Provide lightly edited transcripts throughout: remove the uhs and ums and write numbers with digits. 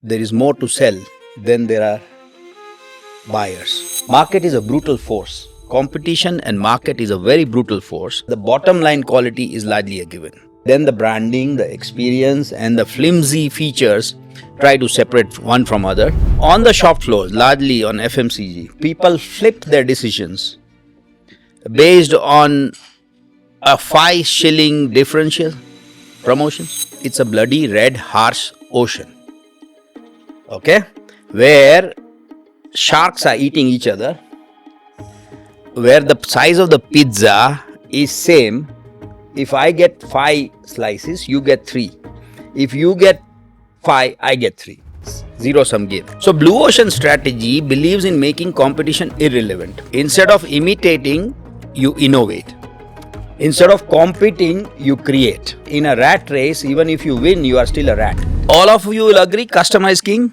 there is more to sell than there are buyers. Market is a brutal force. Competition and market is a very brutal force. The bottom line quality is largely a given. Then the branding, the experience, and the flimsy features try to separate one from other. On the shop floors, largely on FMCG, people flipped their decisions based on a 5 shilling differential promotion. It's a bloody red harsh ocean, okay, where sharks are eating each other, where the size of the pizza is same. If I get 5 slices, you get 3. If you get 5, I get 3. Zero sum game. So blue ocean strategy believes in making competition irrelevant. Instead of imitating, you innovate. Instead of competing, you create. In a rat race, even if you win, you are still a rat. All of you will agree, customer is king?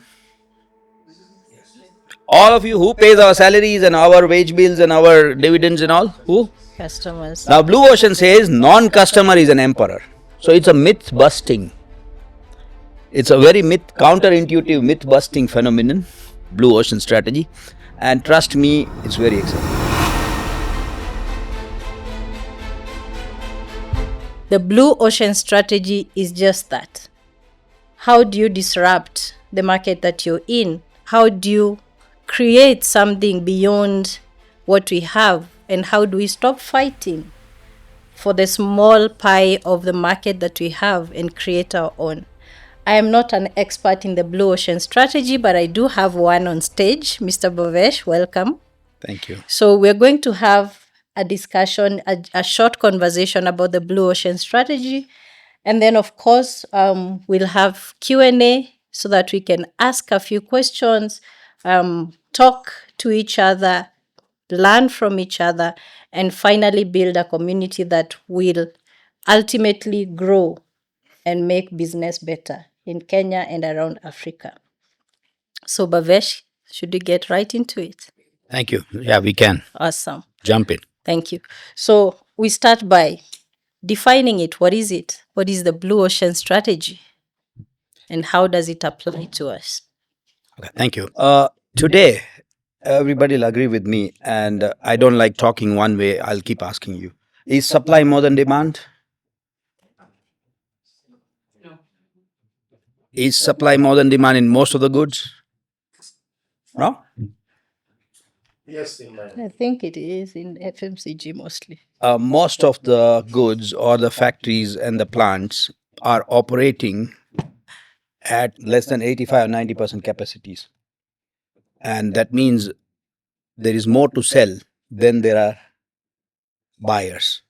All of you, who pays our salaries and our wage bills and our dividends and all? Who? Customers. Now blue ocean says non-customer is an emperor. So it's a myth busting. It's a very counterintuitive myth busting phenomenon, blue ocean strategy. And trust me, it's very exciting. The blue ocean strategy is just that. How do you disrupt the market that you're in? How do you create something beyond what we have? And how do we stop fighting for the small pie of the market that we have and create our own? I am not an expert in the blue ocean strategy, but I do have one on stage. Mr. Bhavesh, welcome. Thank you. So we're going to have a discussion, a short conversation about the blue ocean strategy. And then, of course, we'll have Q&A so that we can ask a few questions, talk to each other, learn from each other, and finally build a community that will ultimately grow and make business better in Kenya and around Africa. So Bhavesh, should we get right into it? Thank you. Yeah, we can. Awesome. Jump in. Thank you. So we start by defining it. What is it? What is the blue ocean strategy? And how does it apply to us? Okay, thank you. Today, everybody will agree with me, and I don't like talking one way. I'll keep asking you. Is supply more than demand? No. Is supply more than demand in most of the goods? No? Yes, in my I think it is in FMCG mostly. Most of the goods or the factories and the plants are operating at less than 85 or 90% capacities. And that means there is more to sell than there are buyers.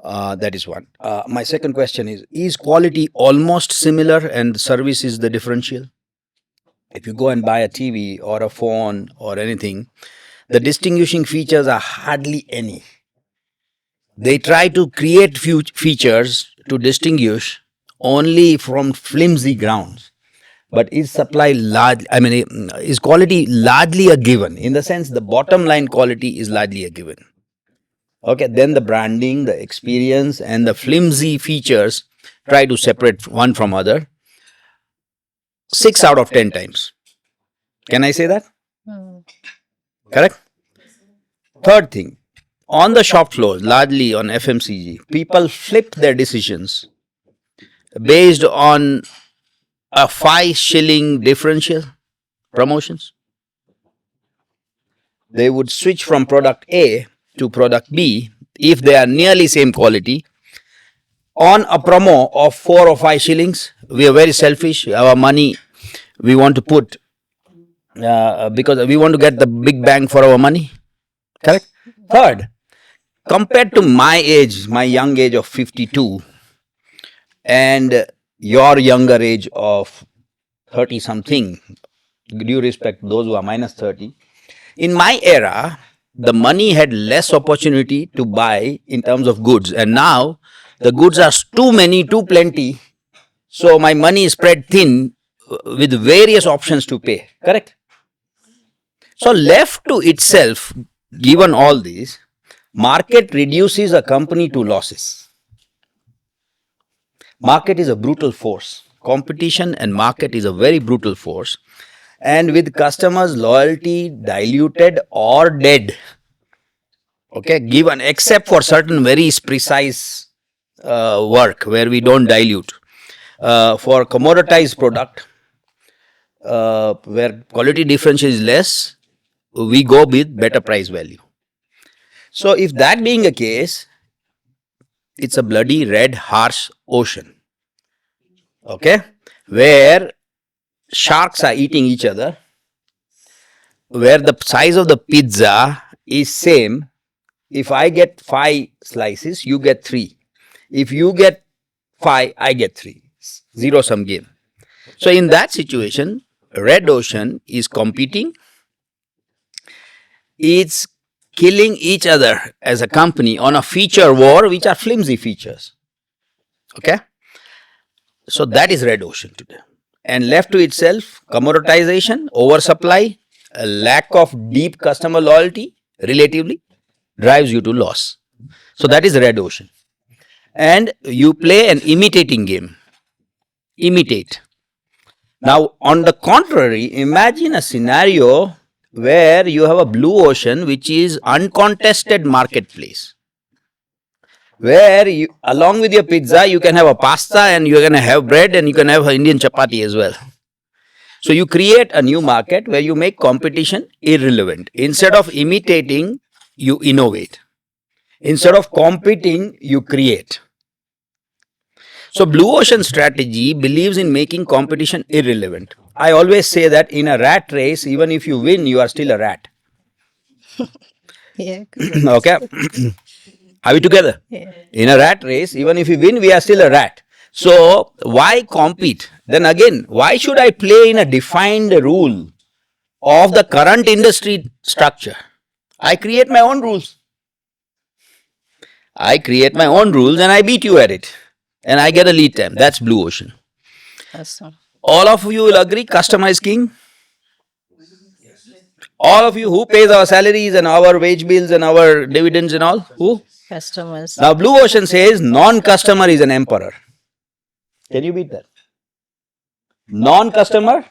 That is one. My second question is quality almost similar and service is the differential? If you go and buy a TV or a phone or anything, the distinguishing features are hardly any. They try to create few features to distinguish only from flimsy grounds. But is supply large? I mean, is quality largely a given? In the sense, the bottom line quality is largely a given. Okay, then the branding, the experience, and the flimsy features try to separate one from other. 6 out of 10 times. Can I say that? Correct? Third thing, on the shop floors, largely on FMCG, people flipped their decisions based on a 5 shilling differential promotions. They would switch from product A to product B if they are nearly same quality on a promo of 4 or 5 shillings. We are very selfish. Our money we want to put because we want to get the big bang for our money. Correct? Third, compared to my age, my young age of 52 and your younger age of 30 something, due respect those who are minus 30, in my era, the money had less opportunity to buy in terms of goods, and now the goods are too many, too plenty, so my money is spread thin with various options to pay. Correct? So left to itself, given all these, market reduces a company to losses. Market is a brutal force. competition and market is a very brutal force. And with customers' loyalty diluted or dead, okay, given except for certain very precise work where we don't dilute. For commoditized product, where quality differential is less, we go with better price value. So if that being the case, it's a bloody red harsh ocean, okay, where sharks are eating each other, where the size of the pizza is same. If I get 5 slices, you get 3. If you get 5, I get 3. Zero sum game. So in that situation, red ocean is competing. It's killing each other as a company on a feature war, which are flimsy features. Okay? So that is red ocean today. And left to itself, commoditization, oversupply, a lack of deep customer loyalty, relatively, drives you to loss. So that is red ocean. And you play an imitating game. Imitate. Now, on the contrary, imagine a scenario where you have a blue ocean, which is uncontested marketplace, where you, along with your pizza, you can have a pasta and you're going to have bread and you can have an Indian chapati as well. So you create a new market where you make competition irrelevant. Instead of imitating, you innovate. Instead of competing, you create. So blue ocean strategy believes in making competition irrelevant. I always say that in a rat race, even if you win, you are still a rat. Yeah. Okay? Are we together? Yeah. In a rat race, even if we win, we are still a rat. So why compete? Then again, why should I play in a defined rule of the current industry structure? I create my own rules. I create my own rules and I beat you at it. And I get a lead time. That's blue ocean. Awesome. All of you will agree, customer is king. All of you, who pays our salaries and our wage bills and our dividends and all? Who? Customers. Now blue ocean says non-customer is an emperor. Can you beat that? Non-customer,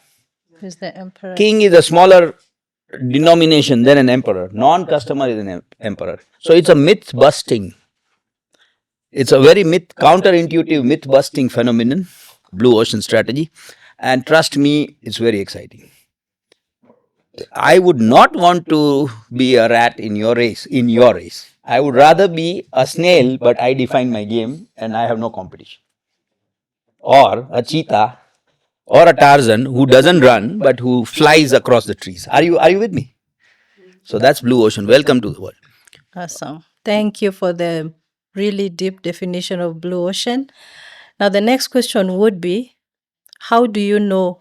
Who's the emperor? king is a smaller denomination than an emperor. Non-customer is an emperor. So it's a myth busting. It's a very counterintuitive myth busting phenomenon, blue ocean strategy. And trust me, it's very exciting. I would not want to be a rat in your race. I would rather be a snail, but I define my game and I have no competition. Or a cheetah or a Tarzan who doesn't run but who flies across the trees. Are you with me? So that's blue ocean. Welcome to the world. Awesome. Thank you for the really deep definition of blue ocean. Now, the next question would be, how do you know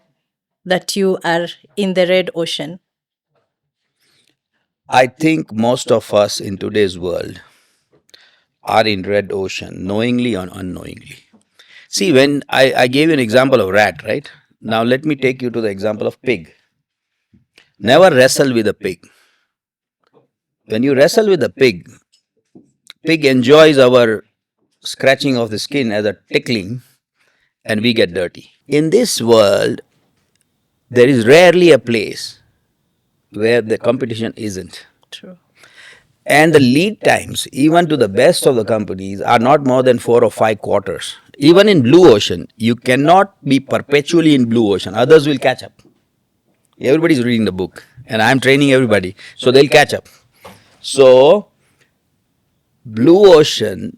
that you are in the red ocean? I think most of us in today's world are in red ocean, knowingly or unknowingly. See, when I gave you an example of rat, right? Now let me take you to the example of pig. Never wrestle with a pig. When you wrestle with a pig enjoys our scratching of the skin as a tickling and we get dirty. In this world, there is rarely a place where the competition isn't. True. And the lead times, even to the best of the companies, are not more than 4 or 5 quarters. Even in blue ocean, you cannot be perpetually in blue ocean. Others will catch up. Everybody's reading the book and I'm training everybody. So they'll catch up. So blue ocean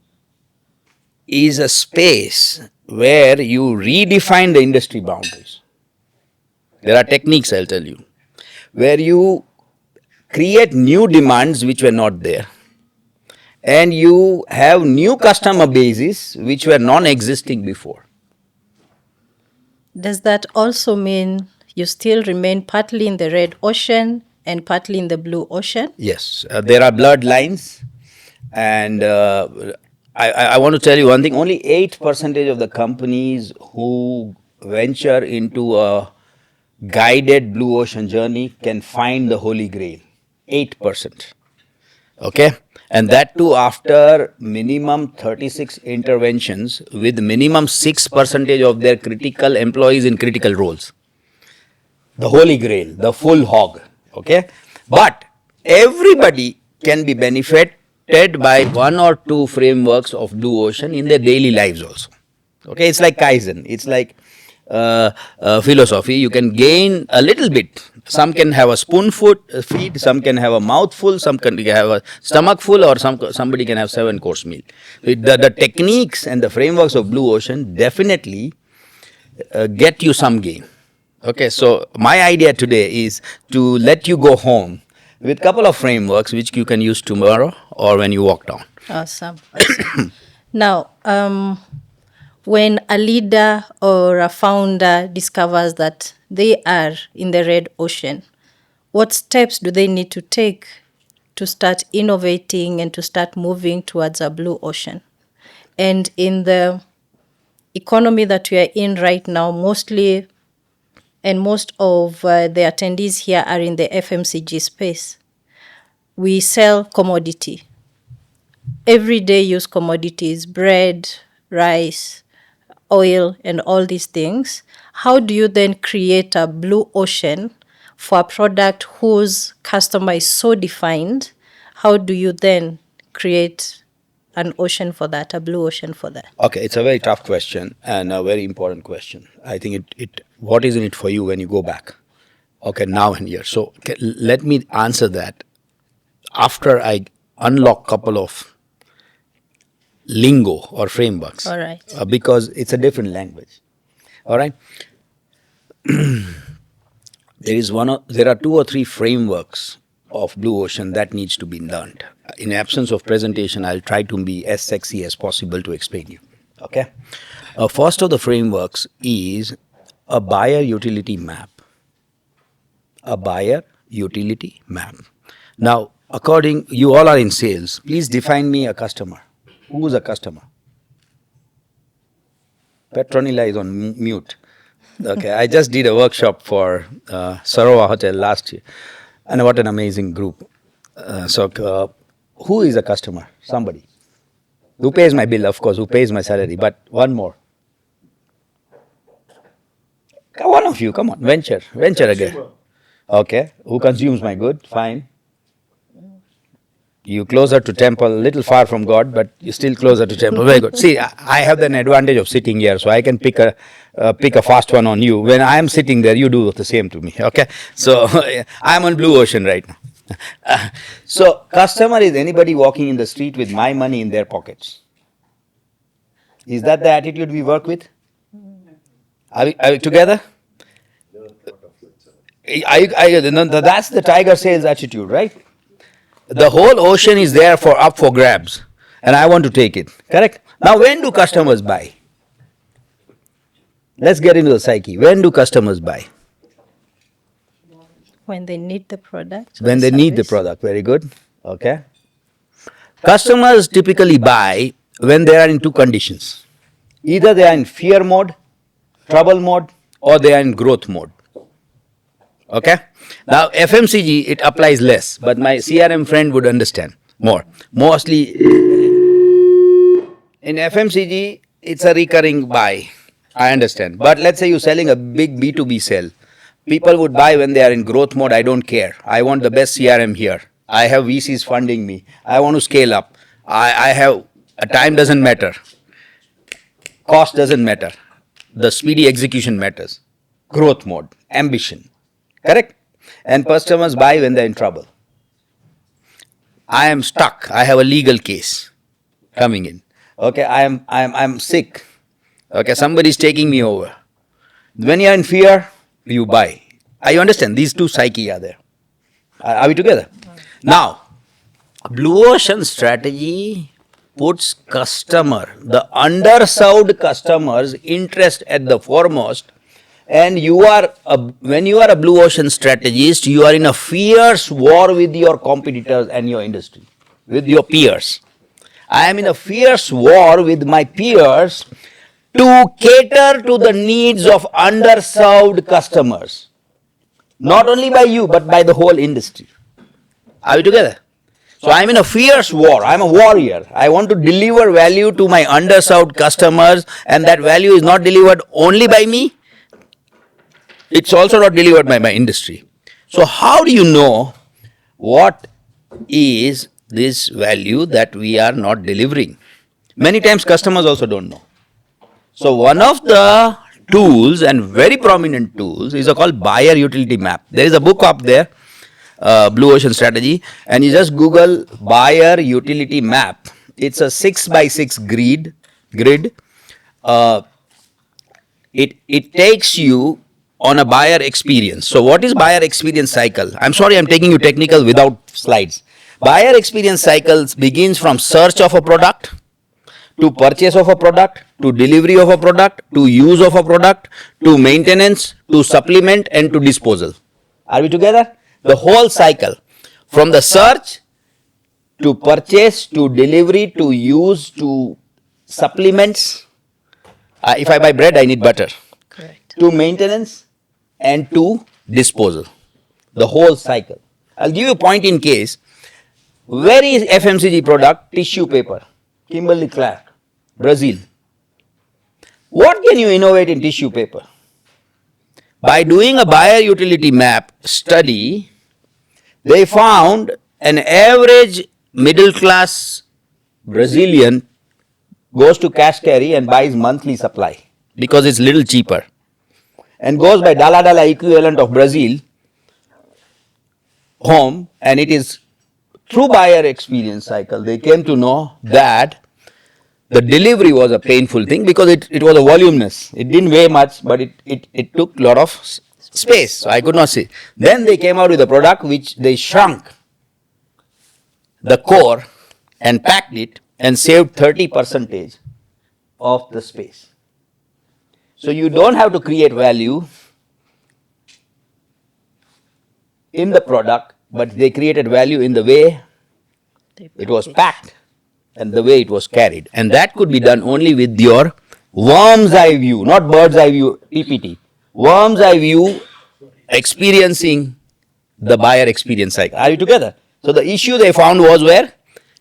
is a space where you redefine the industry boundaries. There are techniques, I'll tell you, where you create new demands which were not there. And you have new customer bases which were non-existing before. Does that also mean you still remain partly in the red ocean and partly in the blue ocean? Yes, there are bloodlines, and I want to tell you one thing. Only 8% of the companies who venture into a guided blue ocean journey can find the holy grail. 8%. Okay? And that too after minimum 36 interventions with minimum 6% of their critical employees in critical roles. The holy grail, the full hog. Okay? But everybody can be benefited by one or two frameworks of blue ocean in their daily lives also. Okay, it's like Kaizen. It's like philosophy. You can gain a little bit. Some can have a spoonful feed, some can have a mouthful, some can have a stomach full, or somebody can have 7 course meal. The techniques and the frameworks of blue ocean definitely get you some gain. Okay, so my idea today is to let you go home with a couple of frameworks which you can use tomorrow or when you walk down. Awesome. Now, when a leader or a founder discovers that they are in the red ocean, what steps do they need to take to start innovating and to start moving towards a blue ocean? And in the economy that we are in right now, mostly, and most of the attendees here are in the FMCG space. We sell commodity. Everyday use commodities, bread, rice, oil, and all these things. How do you then create a blue ocean for a product whose customer is so defined? How do you then create an ocean for that, a blue ocean for that? Okay, it's a very tough question and a very important question. I think what is in it for you when you go back? Okay, now and here. So let me answer that after I unlock couple of lingo or frameworks. All right. Because it's a different language. All right. There are 2 or 3 frameworks of blue ocean that needs to be learned. In absence of presentation, I'll try to be as sexy as possible to explain you. Okay. First of the frameworks is a buyer utility map. A buyer utility map. Now, you all are in sales. Please define me a customer. Who is a customer? Petronilla is on mute. Okay, I just did a workshop for Sarowa Hotel last year, and what an amazing group. Who is a customer? Somebody. Who pays my bill, of course, who pays my salary, but one more. One of you, come on, venture again. Okay, who consumes my good? Fine. You closer to temple, little far from God, but you still closer to temple. Very good. See, I have the advantage of sitting here, so I can pick a fast one on you. When I am sitting there, you do the same to me. Okay, so I am on blue ocean right now. So customer is anybody walking in the street with my money in their pockets. Is that the attitude we work with? Are we together? That's the tiger sales attitude, right? The whole ocean is there up for grabs, and I want to take it. Correct? Now, when do customers buy? Let's get into the psyche. When do customers buy? When they need the product. When they need the product. Very good. Okay. Customers typically buy when they are in 2 conditions. Either they are in fear mode, trouble mode, or they are in growth mode. Okay. Now, FMCG, it applies less, but my CRM friend would understand more. Mostly, in FMCG, it's a recurring buy. I understand. But let's say you're selling a big B2B sell. People would buy when they are in growth mode. I don't care. I want the best CRM here. I have VCs funding me. I want to scale up. Time doesn't matter. Cost doesn't matter. The speedy execution matters. Growth mode, ambition. Correct? And customers buy when they're in trouble. I am stuck. I have a legal case coming in. Okay, I'm sick. Okay, somebody's taking me over. When you're in fear, you buy. You understand? These 2 psyche are there. Are we together? Now, blue ocean strategy puts the underserved customer's interest at the foremost. And when you are a blue ocean strategist, you are in a fierce war with your competitors and your industry, with your peers. I am in a fierce war with my peers to cater to the needs of underserved customers. Not only by you, but by the whole industry. Are we together? So I'm in a fierce war. I'm a warrior. I want to deliver value to my underserved customers, and that value is not delivered only by me, it's also not delivered by my industry. So, how do you know what is this value that we are not delivering? Many times, customers also don't know. So, one of the tools and very prominent tools is called buyer utility map. There is a book up there, Blue Ocean Strategy, and you just Google buyer utility map. It's a 6x6 grid. It takes you on a buyer experience. So what is buyer experience cycle? I'm sorry, I'm taking you technical without slides. Buyer experience cycles begins from search of a product, to purchase of a product, to delivery of a product, to use of a product, to maintenance, to supplement, and to disposal. Are we together? The whole cycle, from the search to purchase to delivery to use to supplements. If I buy bread, I need butter. Correct. To maintenance and to disposal. The whole cycle. I'll give you a point in case. Where is FMCG product? Tissue paper. Kimberly Clark, Brazil. What can you innovate in tissue paper? By doing a buyer utility map study, they found an average middle class Brazilian goes to cash carry and buys monthly supply because it's little cheaper, and goes by dala equivalent of Brazil home, and it is through buyer experience cycle they came to know that the delivery was a painful thing because it was a voluminous. It didn't weigh much, but it took a lot of space, so I could not see. Then they came out with a product which they shrunk the core and packed it and saved 30% of the space. So you don't have to create value in the product, but they created value in the way it was packed and the way it was carried. And that could be done only with your worm's eye view, not bird's eye view PPT. Worm's eye view experiencing the buyer experience cycle. Are you together? So the issue they found was where?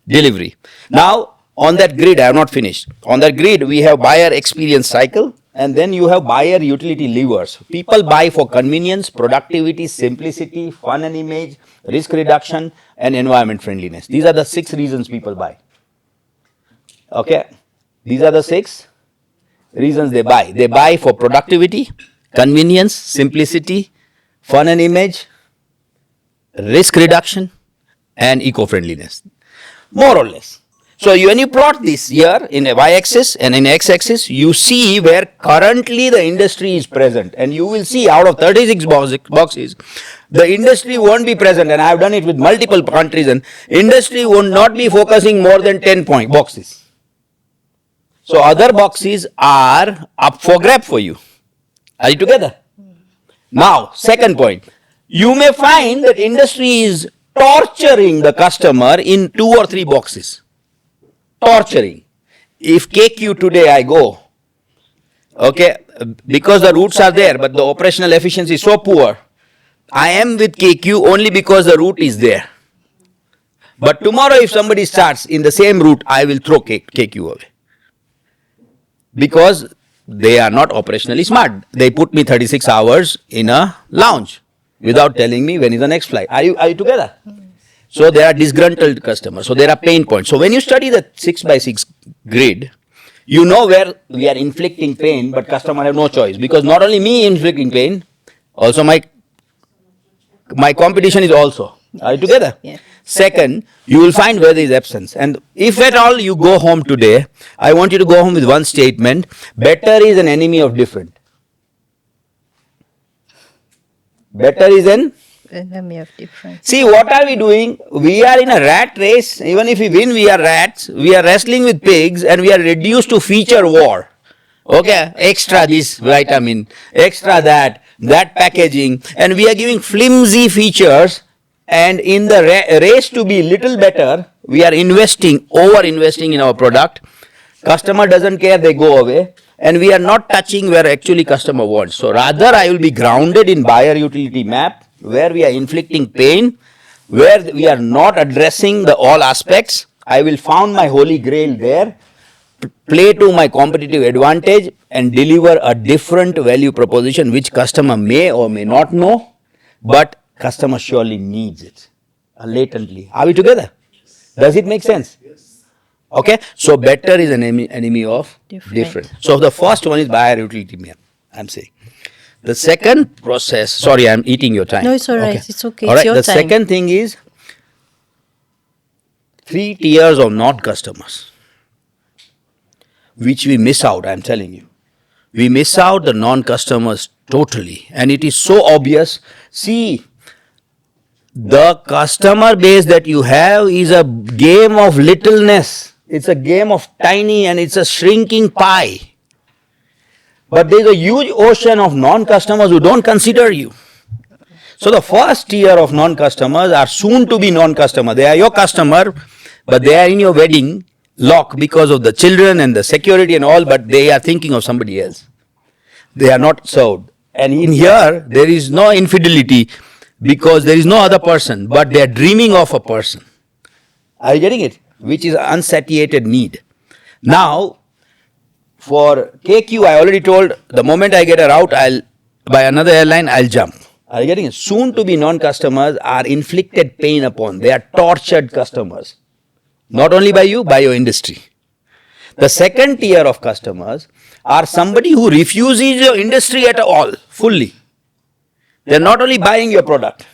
Delivery. Now, on that grid, I have not finished. On that grid, we have buyer experience cycle, and then you have buyer utility levers. People buy for convenience, productivity, simplicity, fun and image, risk reduction, and environment friendliness. These are the 6 reasons people buy. Okay? These are the 6 reasons they buy. They buy for productivity, convenience, simplicity, fun and image, risk reduction, and eco-friendliness. More or less. So when you plot this here in a y-axis and in x-axis, you see where currently the industry is present, and you will see out of 36 boxes, the industry won't be present, and I have done it with multiple countries, and industry will not be focusing more than 10 boxes. So other boxes are up for grab for you. Are you together? Now, second point. You may find that industry is torturing the customer in 2 or 3 boxes. Torturing. If KQ today I go, okay, because the routes are there, but the operational efficiency is so poor, I am with KQ only because the route is there. But tomorrow if somebody starts in the same route, I will throw KQ away. Because they are not operationally smart. They put me 36 hours in a lounge without telling me when is the next flight. Are you together? So there are disgruntled customers. So there are pain points. So when you study the 6x6 grid, you know where we are inflicting pain, but customer have no choice. Because not only me inflicting pain, also my competition is also. Are you together? Yeah. Second, you will find where there is absence. And if at all you go home today, I want you to go home with one statement: better is an enemy of different. Better is an Enemy of difference. See, what are we doing? We are in a rat race. Even if we win, we are rats. We are wrestling with pigs, and we are reduced to feature war. Okay, extra this vitamin, extra that packaging, and we are giving flimsy features. And in the race to be little better, we are over-investing in our product. Customer doesn't care, they go away. And we are not touching where actually customer wants. So rather, I will be grounded in buyer utility map, where we are inflicting pain, where we are not addressing the all aspects, I will found my holy grail there, play to my competitive advantage and deliver a different value proposition which customer may or may not know, but customer surely needs it latently. Are we together? Does it make sense? Okay, so better is an enemy of different. So the first one is buyer utility, I'm saying. The second process, sorry, I'm eating your time. No, it's all right. It's okay. All It's right. your The time. second thing is 3 tiers of non-customers, which we miss out, I'm telling you. We miss out the non-customers totally. And it is so obvious. See, the customer base that you have is a game of littleness. It's a game of tiny and it's a shrinking pie. But there's a huge ocean of non-customers who don't consider you. So the first tier of non-customers are soon to be non-customer. They are your customer, but they are in your wedding lock because of the children and the security and all, but they are thinking of somebody else. They are not served. And in here, there is no infidelity because there is no other person, but they are dreaming of a person. Are you getting it? Which is unsatiated need. Now, for KQ, I already told, the moment I get a route, by another airline, I'll jump. Are you getting it? Soon to be non-customers are inflicted pain upon. They are tortured customers. Not only by you, by your industry. The second tier of customers are somebody who refuses your industry at all, fully. They are not only buying your product,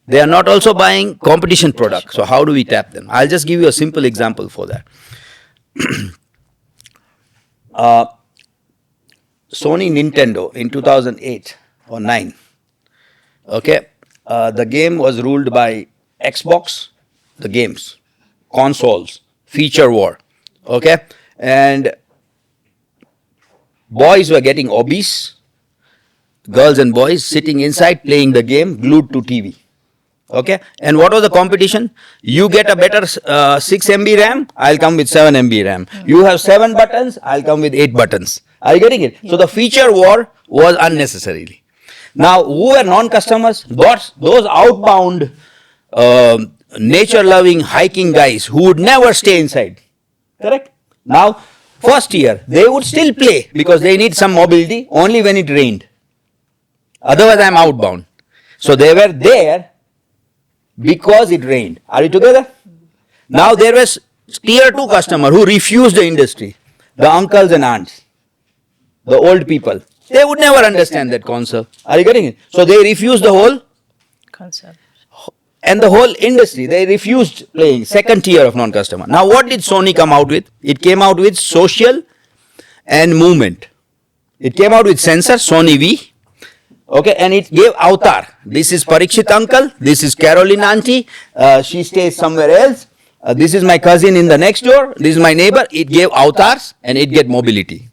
they are not also buying competition product. So how do we tap them? I'll just give you a simple example for that. Sony Nintendo in 2008 or 9. Okay, the game was ruled by Xbox, the games, consoles, feature war. Okay, and boys were getting obese, girls and boys sitting inside playing the game, glued to TV. Okay, and what was the competition? You get a better 6 MB RAM, I'll come with 7 MB RAM. You have 7 buttons, I'll come with 8 buttons. Are you getting it? So the feature war was unnecessarily. Now, who were non-customers? Those outbound, nature-loving hiking guys who would never stay inside. Correct? Now, first year, they would still play because they need some mobility only when it rained. Otherwise, I'm outbound. So they were there because it rained. Are you together? Now, there was tier 2 customer who refused the industry. The uncles and aunts. The old people. They would never understand that concept. Are you getting it? So they refused the whole Concept. and the whole industry. They refused playing. Second tier of non-customer. Now what did Sony come out with? It came out with social and movement. It came out with sensor, Sony V. Okay, and it gave avatar. This is Parikshit uncle. This is Caroline auntie. She stays somewhere else. This is my cousin in the next door. This is my neighbor. It gave avatars and it gave mobility.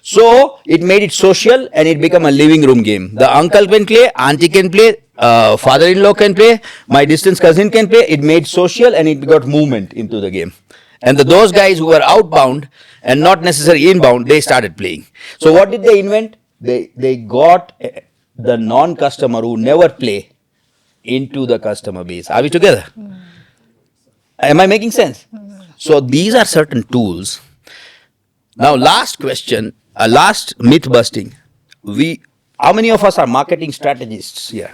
So it made it social and it became a living room game. The uncle can play, auntie can play, father-in-law can play, my distant cousin can play. It made social and it got movement into the game. And those guys who were outbound and not necessarily inbound, they started playing. So what did they invent? They got the non-customer who never play into the customer base. Are we together? Am I making sense? So these are certain tools. Now last question. Last myth busting. How many of us are marketing strategists here?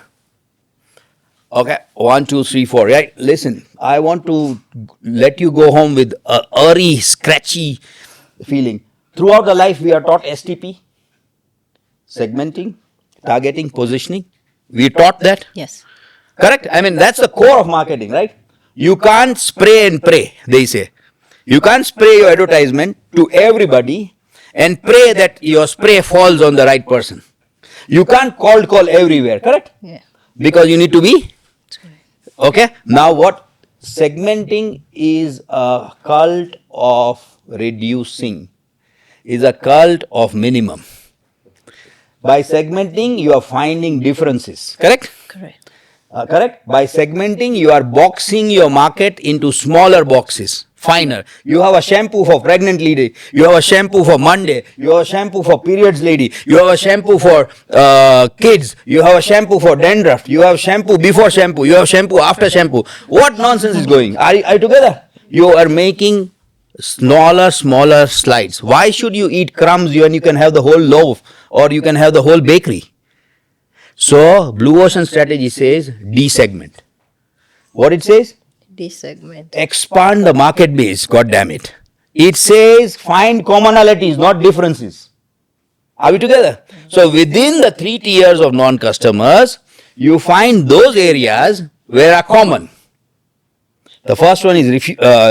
Okay, 1, 2, 3, 4. Right? Listen, I want to let you go home with a eerie, scratchy feeling. Throughout the life, we are taught STP, segmenting, targeting, positioning. We taught that. Yes. Correct? I mean, that's the core of marketing, right? You can't spray and pray, they say. You can't spray your advertisement to everybody and pray that your spray falls on the right person. You can't cold call everywhere, correct? Yeah. Because you need to be. Okay. Now what? Segmenting is a cult of reducing, is a cult of minimum. By segmenting, you are finding differences, correct? Correct. Correct? By segmenting, you are boxing your market into smaller boxes. finer. You have a shampoo for pregnant lady. You have a shampoo for Monday. You have a shampoo for periods lady. You have a shampoo for kids. You have a shampoo for dandruff. You have shampoo before shampoo. You have shampoo after shampoo. What nonsense is going? Are you together? You are making smaller slides. Why should you eat crumbs when you can have the whole loaf or you can have the whole bakery? So blue ocean strategy says desegment. What it says? This segment. Expand the market base, god damn it. It says find commonalities, not differences. Are we together? So within the 3 tiers of non-customers, you find those areas where are common. The first one is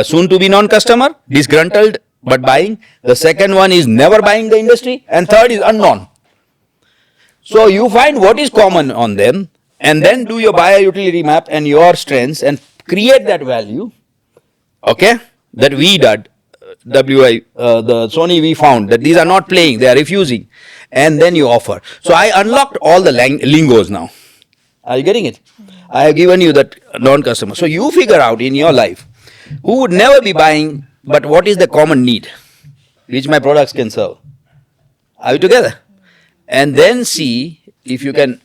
soon to be non-customer, disgruntled but buying. The second one is never buying the industry, and third is unknown. So you find what is common on them, and then do your buyer utility map and your strengths and create that value. Okay, that we did, the Sony we found that these are not playing, they are refusing, and then you offer. So I unlocked all the lingos now. Are you getting it? I have given you that non-customer. So you figure out in your life who would never be buying, but what is the common need which my products can serve. Are we together? And then see if you can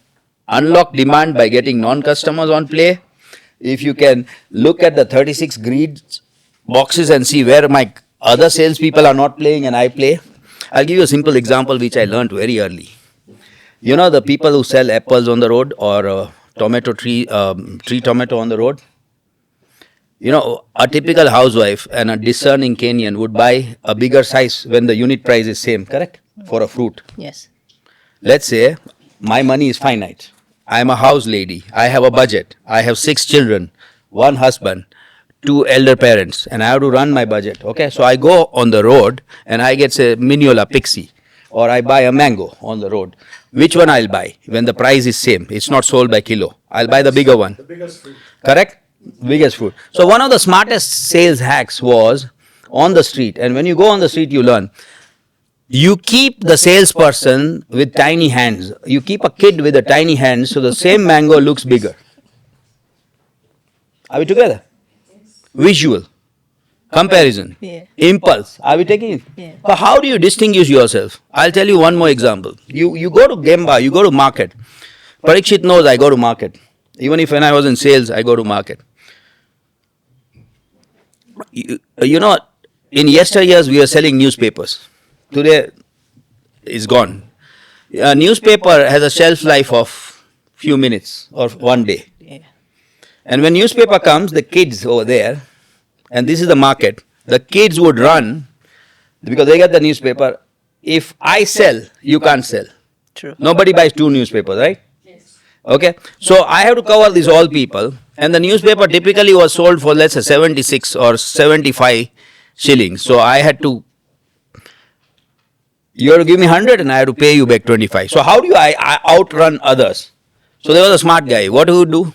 unlock demand by getting non-customers on play. If you can look at the 36 grid boxes and see where my other salespeople are not playing and I play. I'll give you a simple example which I learned very early. You know the people who sell apples on the road or tomato tree tomato on the road? You know, a typical housewife and a discerning Kenyan would buy a bigger size when the unit price is same, correct? For a fruit. Yes. Let's say my money is finite. I am a house lady. I have a budget. I have 6 children, 1 husband, 2 elder parents, and I have to run my budget. Okay, so I go on the road and I get say Mignola Pixie, or I buy a mango on the road. Which one I'll buy when the price is same? It's not sold by kilo. I'll buy the bigger one. The biggest fruit. Correct? Biggest fruit. So one of the smartest sales hacks was on the street, and when you go on the street, you learn. You keep the salesperson with tiny hands. You keep a kid with a tiny hand, so the same mango looks bigger. Are we together? Visual, comparison, Yeah. impulse. Are we taking it? Yeah. But how do you distinguish yourself? I'll tell you one more example. You go to Gemba, you go to market. Parikshit knows I go to market. Even if when I was in sales, I go to market. You know, in yesteryears we were selling newspapers. Today it's gone. A newspaper has a shelf life of few minutes or one day. Yeah. And when newspaper comes, the kids over there, and this is the market, the kids would run because they get the newspaper. If I sell, you can't sell. True. Nobody buys 2 newspapers, right? Okay, so I have to cover these all people, and the newspaper typically was sold for let's say 76 or 75 shillings. So I had to, you have to give me 100 and I have to pay you back 25. So how do I outrun others? So there was a smart guy. What he would do?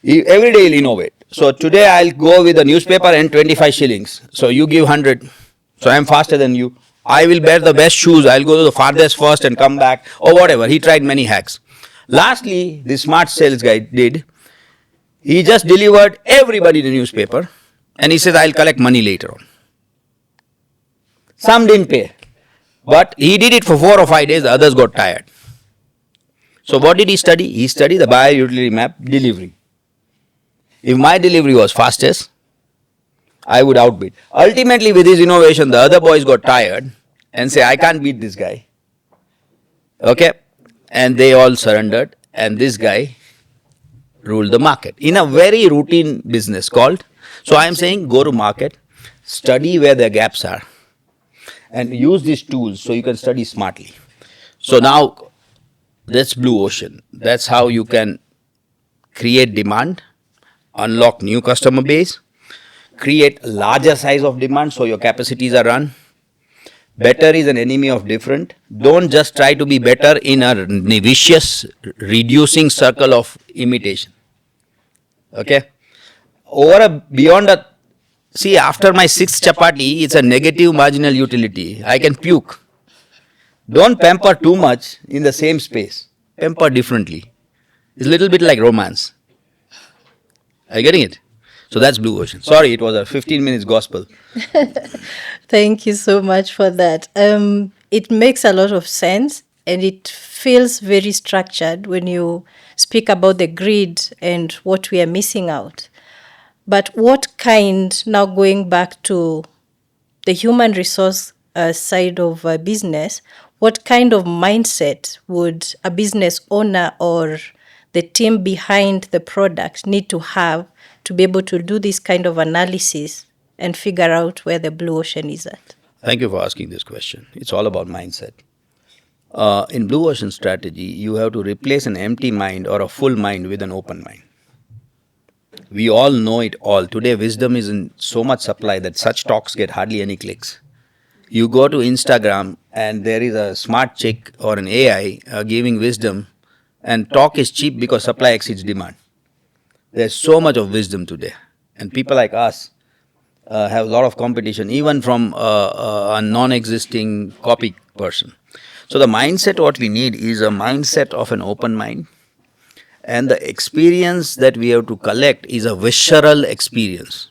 Every day he'll innovate. So today I'll go with the newspaper and 25 shillings. So you give 100. So I'm faster than you. I will wear the best shoes. I'll go to the farthest first and come back or whatever. He tried many hacks. Lastly, the smart sales guy did, he just delivered everybody the newspaper and he says, I'll collect money later on. Some didn't pay, but he did it for 4 or 5 days, the others got tired. So what did he study? He studied the buyer utility map delivery. If my delivery was fastest, I would outbid. Ultimately with his innovation, the other boys got tired and say, I can't beat this guy. Okay? And they all surrendered, and this guy ruled the market in a very routine business called. So I am saying go to market, study where the gaps are, and use these tools so you can study smartly. So now that's blue ocean. That's how you can create demand, unlock new customer base, create larger size of demand so your capacities are run. Better is an enemy of different. Don't just try to be better in a vicious, reducing circle of imitation. Okay? Beyond a, see, after my 6th chapati, it's a negative marginal utility. I can puke. Don't pamper too much in the same space. Pamper differently. It's a little bit like romance. Are you getting it? So that's blue ocean. Sorry, it was a 15 minutes gospel. Thank you so much for that. It makes a lot of sense and it feels very structured when you speak about the grid and what we are missing out. But what kind, now going back to the human resource side of business, what kind of mindset would a business owner or the team behind the product need to have to be able to do this kind of analysis and figure out where the blue ocean is at? Thank you for asking this question. It's all about mindset. In blue ocean strategy, you have to replace an empty mind or a full mind with an open mind. We all know it all. Today, wisdom is in so much supply that such talks get hardly any clicks. You go to Instagram and there is a smart chick or an AI giving wisdom, and talk is cheap because supply exceeds demand. There's so much of wisdom today, and people like us have a lot of competition, even from a non-existing copy person. So the mindset what we need is a mindset of an open mind, and the experience that we have to collect is a visceral experience,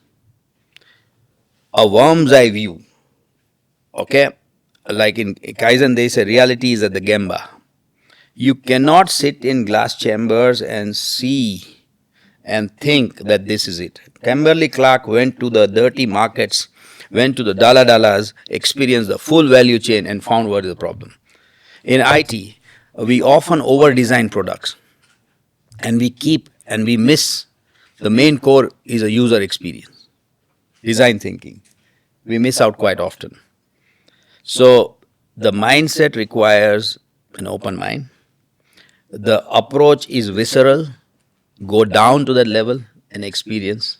a worm's eye view. Okay, like in Kaizen, they say reality is at the Gemba. You cannot sit in glass chambers and see and think that this is it. Kimberly Clark went to the dirty markets, went to the Dallas, experienced the full value chain, and found what is the problem. In IT, we often over design products, and we miss the main core is a user experience, design thinking. We miss out quite often. So the mindset requires an open mind. The approach is visceral, go down to that level and experience.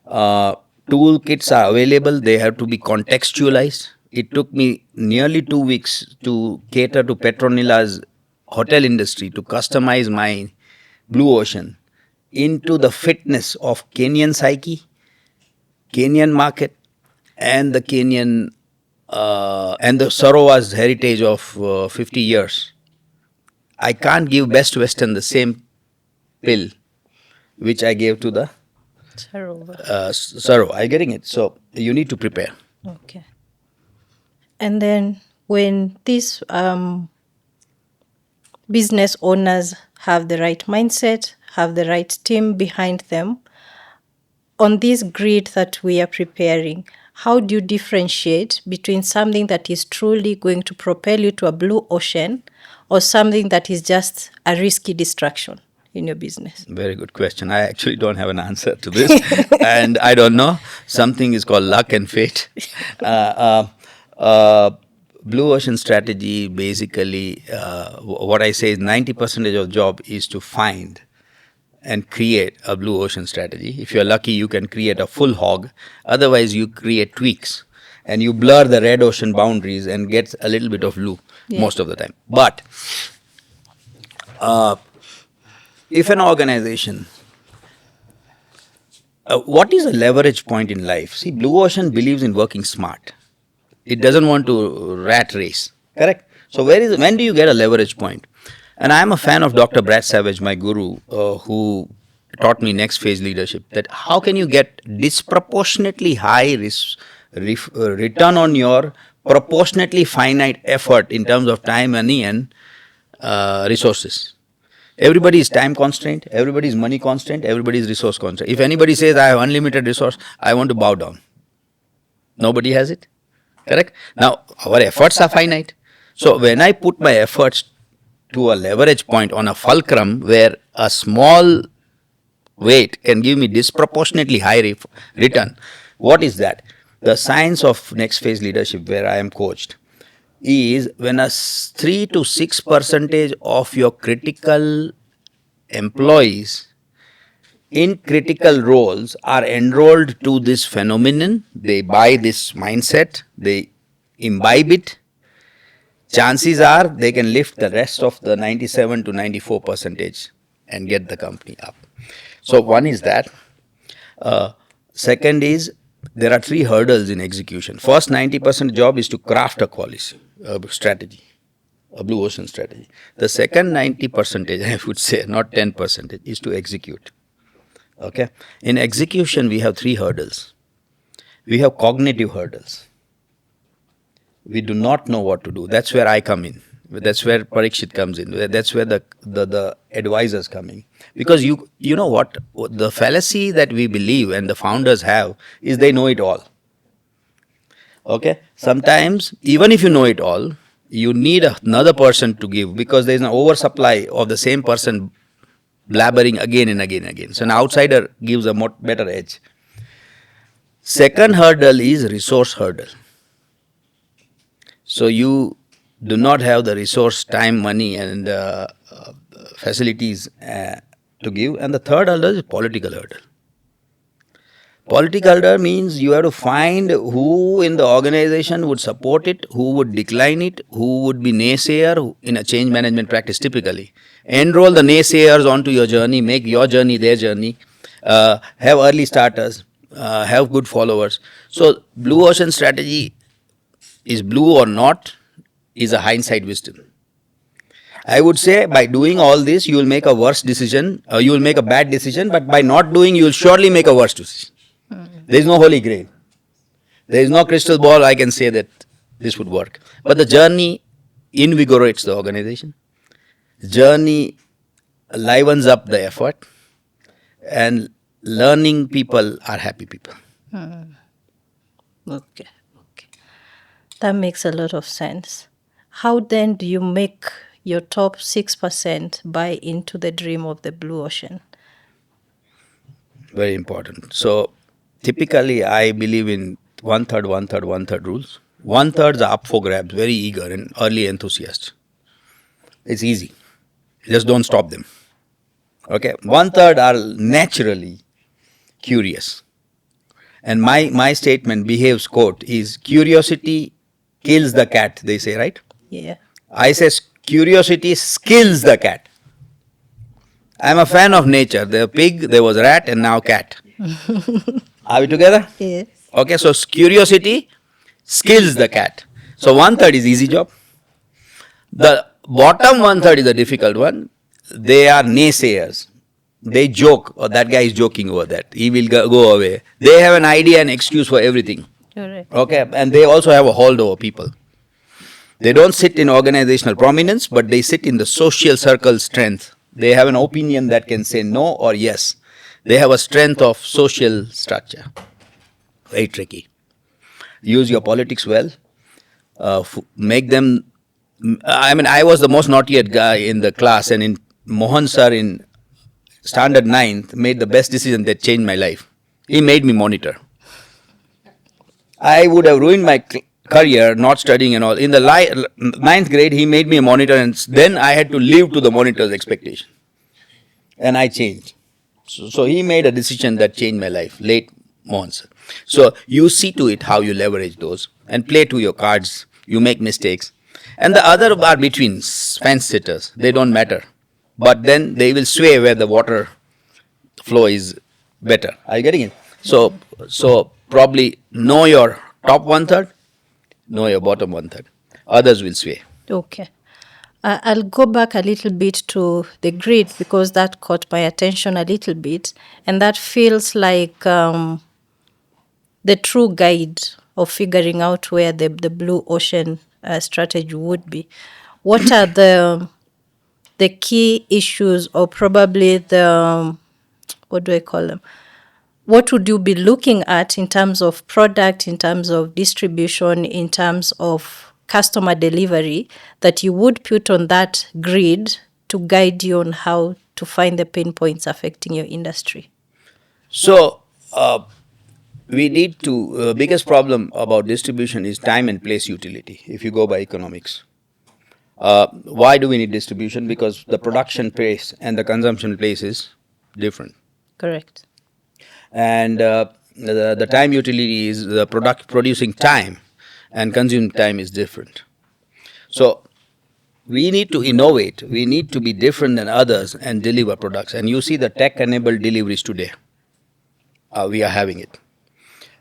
Toolkits are available, they have to be contextualized. It took me nearly 2 weeks to cater to Petronila's hotel industry to customize my blue ocean into the fitness of Kenyan psyche, Kenyan market, and the Kenyan and the Sarova's heritage of 50 years. I can't give Best Western the same pill which I gave to the Saro. Are you getting it? So you need to prepare. Okay. And then when these business owners have the right mindset, have the right team behind them, on this grid that we are preparing, how do you differentiate between something that is truly going to propel you to a blue ocean or something that is just a risky distraction in your business? Very good question. I actually don't have an answer to this, and I don't know. Something is called luck and fate. Blue ocean strategy basically, what I say is 90% of job is to find and create a blue ocean strategy. If you're lucky, you can create a full hog. Otherwise, you create tweaks and you blur the red ocean boundaries and get a little bit of blue most of the time. But if an organization, what is a leverage point in life? See, blue ocean believes in working smart. It doesn't want to rat race. Correct? So when do you get a leverage point? And I am a fan of Dr. Brad Savage, my guru, who taught me next phase leadership, that how can you get disproportionately high return on your proportionately finite effort in terms of time, money, and resources. Everybody is time constraint, everybody is money constraint, everybody is resource constraint. If anybody says I have unlimited resource, I want to bow down. Nobody has it. Correct? Now, our efforts are finite. So when I put my efforts to a leverage point on a fulcrum where a small weight can give me disproportionately high return, what is that? The science of next phase leadership, where I am coached, is when a 3 to 6% of your critical employees in critical roles are enrolled to this phenomenon, they buy this mindset, they imbibe it, chances are they can lift the rest of the 97 to 94% and get the company up. So one is that. Second is, there are 3 hurdles in execution. First 90% job is to craft a policy, a strategy, a blue ocean strategy. The second 90%, I would say, not 10%, is to execute. Okay. In execution, we have three hurdles. We have cognitive hurdles. We do not know what to do. That's where I come in. That's where Parikshit comes in. That's where the advisors come in. Because you know what? The fallacy that we believe and the founders have is they know it all. Okay? Sometimes, even if you know it all, you need another person to give because there is an oversupply of the same person blabbering again and again and again. So an outsider gives a more better edge. Second hurdle is resource hurdle. So you do not have the resource, time, money, and facilities to give. And the third hurdle is political hurdle. Political hurdle means you have to find who in the organization would support it, who would decline it, who would be naysayer in a change management practice typically. Enroll the naysayers onto your journey, make your journey their journey, have early starters, have good followers. So blue ocean strategy is blue or not is a hindsight wisdom. I would say by doing all this, you will make a worse decision, you will make a bad decision, but by not doing, you will surely make a worse decision. There is no holy grail. There is no crystal ball I can say that this would work. But the journey invigorates the organization. Journey livens up the effort, and learning people are happy people. Okay. Okay. That makes a lot of sense. How then do you make your top 6% buy into the dream of the blue ocean? Very important. So typically, I believe in one third, one third, one third rules. One thirds are up for grabs, very eager and early enthusiasts. It's easy. Just don't stop them. Okay. One third are naturally curious. And my statement, behaves quote, is curiosity kills the cat, they say, right? Yeah. I says curiosity skills the cat. I'm a fan of nature. There was pig, there was rat, and now cat. Are we together? Yes. Okay, so curiosity skills the cat. So one third is easy job. The bottom one third is the difficult one. They are naysayers. They joke, or that guy is joking over that. He will go away. They have an idea and excuse for everything. Correct. Okay, and they also have a hold over people. They don't sit in organizational prominence, but they sit in the social circle strength. They have an opinion that can say no or yes. They have a strength of social structure. Very tricky. Use your politics well. Make them. I mean, I was the most naughtiest guy in the class, and in Mohan sir in standard 9th made the best decision that changed my life. He made me monitor. I would have ruined my career not studying and all. In the 9th grade, he made me a monitor, and then I had to live to the monitor's expectation. And I changed. So he made a decision that changed my life, late Mohan sir. So you see to it how you leverage those and play to your cards. You make mistakes. And the other are between fence sitters. They don't matter. But then they will sway where the water flow is better. Are you getting it? So probably know your top one third, know your bottom one third. Others will sway. Okay. I'll go back a little bit to the grid because that caught my attention a little bit. And that feels like the true guide of figuring out where the blue ocean strategy would be. What are the key issues, or probably the, what do I call them? What would you be looking at in terms of product, in terms of distribution, in terms of customer delivery that you would put on that grid to guide you on how to find the pain points affecting your industry? So we need to, biggest problem about distribution is time and place utility, if you go by economics. Why do we need distribution? Because the production place and the consumption place is different. Correct. And the time utility is the producing time, and consuming time is different. So we need to innovate. We need to be different than others and deliver products. And you see the tech-enabled deliveries today. We are having it.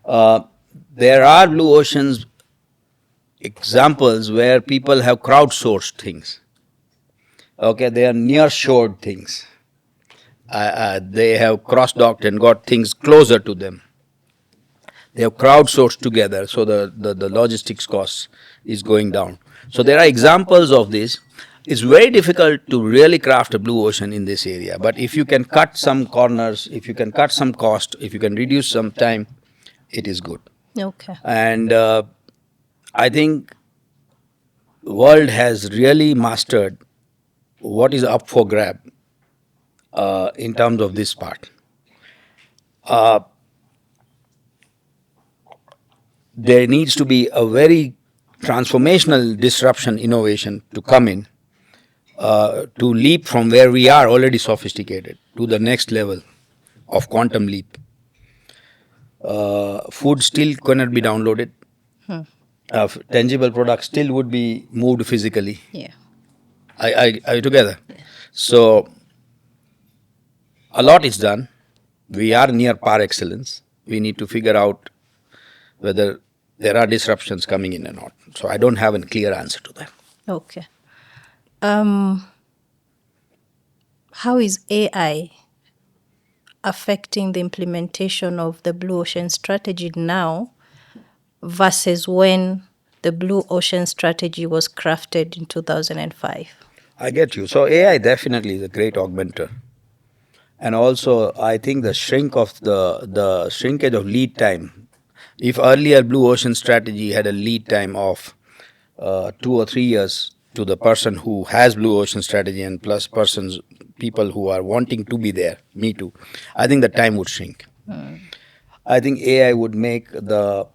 There are blue oceans examples where people have crowdsourced things. Okay, they are near-shored things. They have cross-docked and got things closer to them. They have crowdsourced together, so the logistics costs is going down. So there are examples of this. It's very difficult to really craft a blue ocean in this area, but if you can cut some corners, if you can cut some cost, if you can reduce some time, it is good. Okay. And I think world has really mastered what is up for grab in terms of this part. There needs to be a very transformational disruption innovation to come in to leap from where we are already sophisticated to the next level of quantum leap. Food still cannot be downloaded. Tangible products still would be moved physically. Yeah. Are you together? So a lot is done. We are near par excellence. We need to figure out whether there are disruptions coming in or not. So I don't have a clear answer to that. Okay. How is AI affecting the implementation of the Blue Ocean Strategy now versus when the Blue Ocean Strategy was crafted in 2005? I get you. So AI definitely is a great augmenter. And also, I think the shrinkage of lead time. If earlier Blue Ocean Strategy had a lead time of 2 or 3 years to the person who has Blue Ocean Strategy and plus people who are wanting to be there, me too, I think the time would shrink. I think AI would make the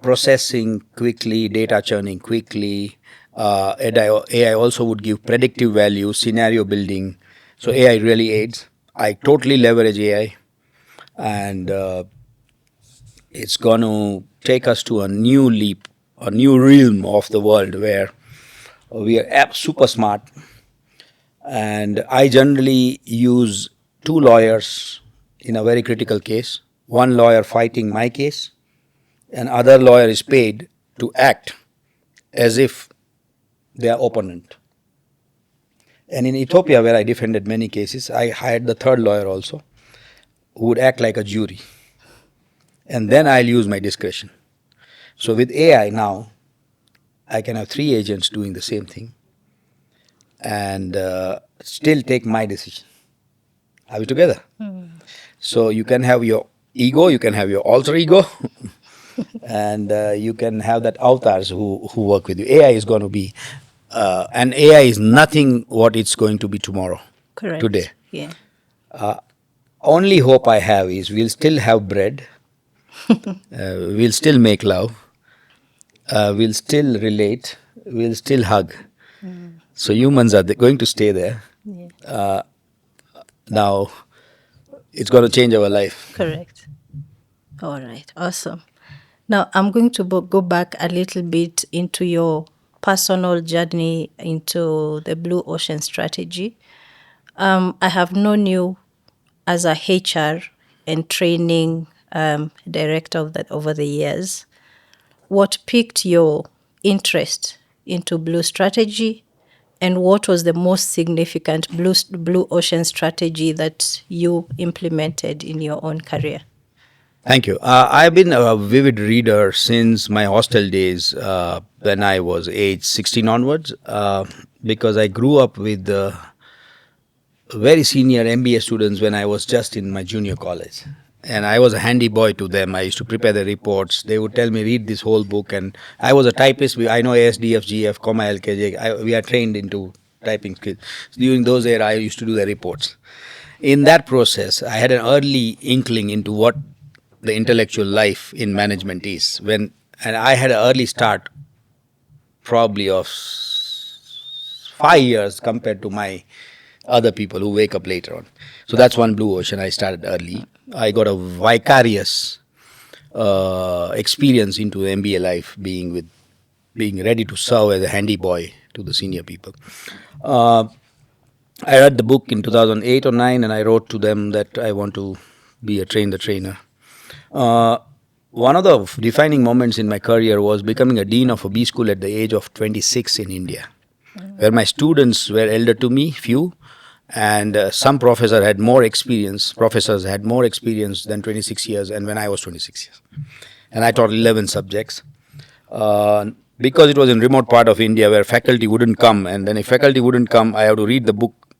processing quickly, data churning quickly. AI also would give predictive value, scenario building. So AI really aids. I totally leverage AI, and it's going to take us to a new leap, a new realm of the world where we are super smart. And I generally use 2 lawyers in a very critical case. One lawyer fighting my case, and other lawyer is paid to act as if they are opponent. And in Ethiopia, where I defended many cases, I hired the third lawyer also, who would act like a jury. And then I'll use my discretion. So with AI now, I can have 3 agents doing the same thing and still take my decision. Are we together? So you can have your ego, you can have your alter ego, and you can have that avatars who work with you. AI is going to be, and AI is nothing what it's going to be tomorrow. Correct. Today. Yeah. Only hope I have is we'll still have bread, we'll still make love, we'll still relate, we'll still hug. So humans are going to stay there. Yeah. Now, it's going to change our life. Correct. All right. Awesome. Now, I'm going to go back a little bit into your personal journey into the Blue Ocean Strategy. I have known you as a HR and training director of that over the years. What piqued your interest into Blue Strategy, and what was the most significant Blue Ocean Strategy that you implemented in your own career? Thank you. I've been a vivid reader since my hostel days when I was age 16 onwards because I grew up with very senior MBA students when I was just in my junior college. And I was a handy boy to them. I used to prepare the reports. They would tell me, read this whole book. And I was a typist. I know ASDF, GF, comma, LKJ. We are trained into typing skills. During those era, I used to do the reports. In that process, I had an early inkling into what the intellectual life in management is. And I had an early start, probably of 5 years compared to my other people who wake up later on. So that's one blue ocean. I started early. I got a vicarious experience into MBA life, being ready to serve as a handy boy to the senior people. I read the book in 2008 or 9, and I wrote to them that I want to be a train the trainer. One of the defining moments in my career was becoming a dean of a B school at the age of 26 in India, where my students were elder to me, few, And some professors had more experience than 26 years, and when I was 26 years. And I taught 11 subjects. Because it was in remote part of India where faculty wouldn't come, and then if faculty wouldn't come, I have to read the book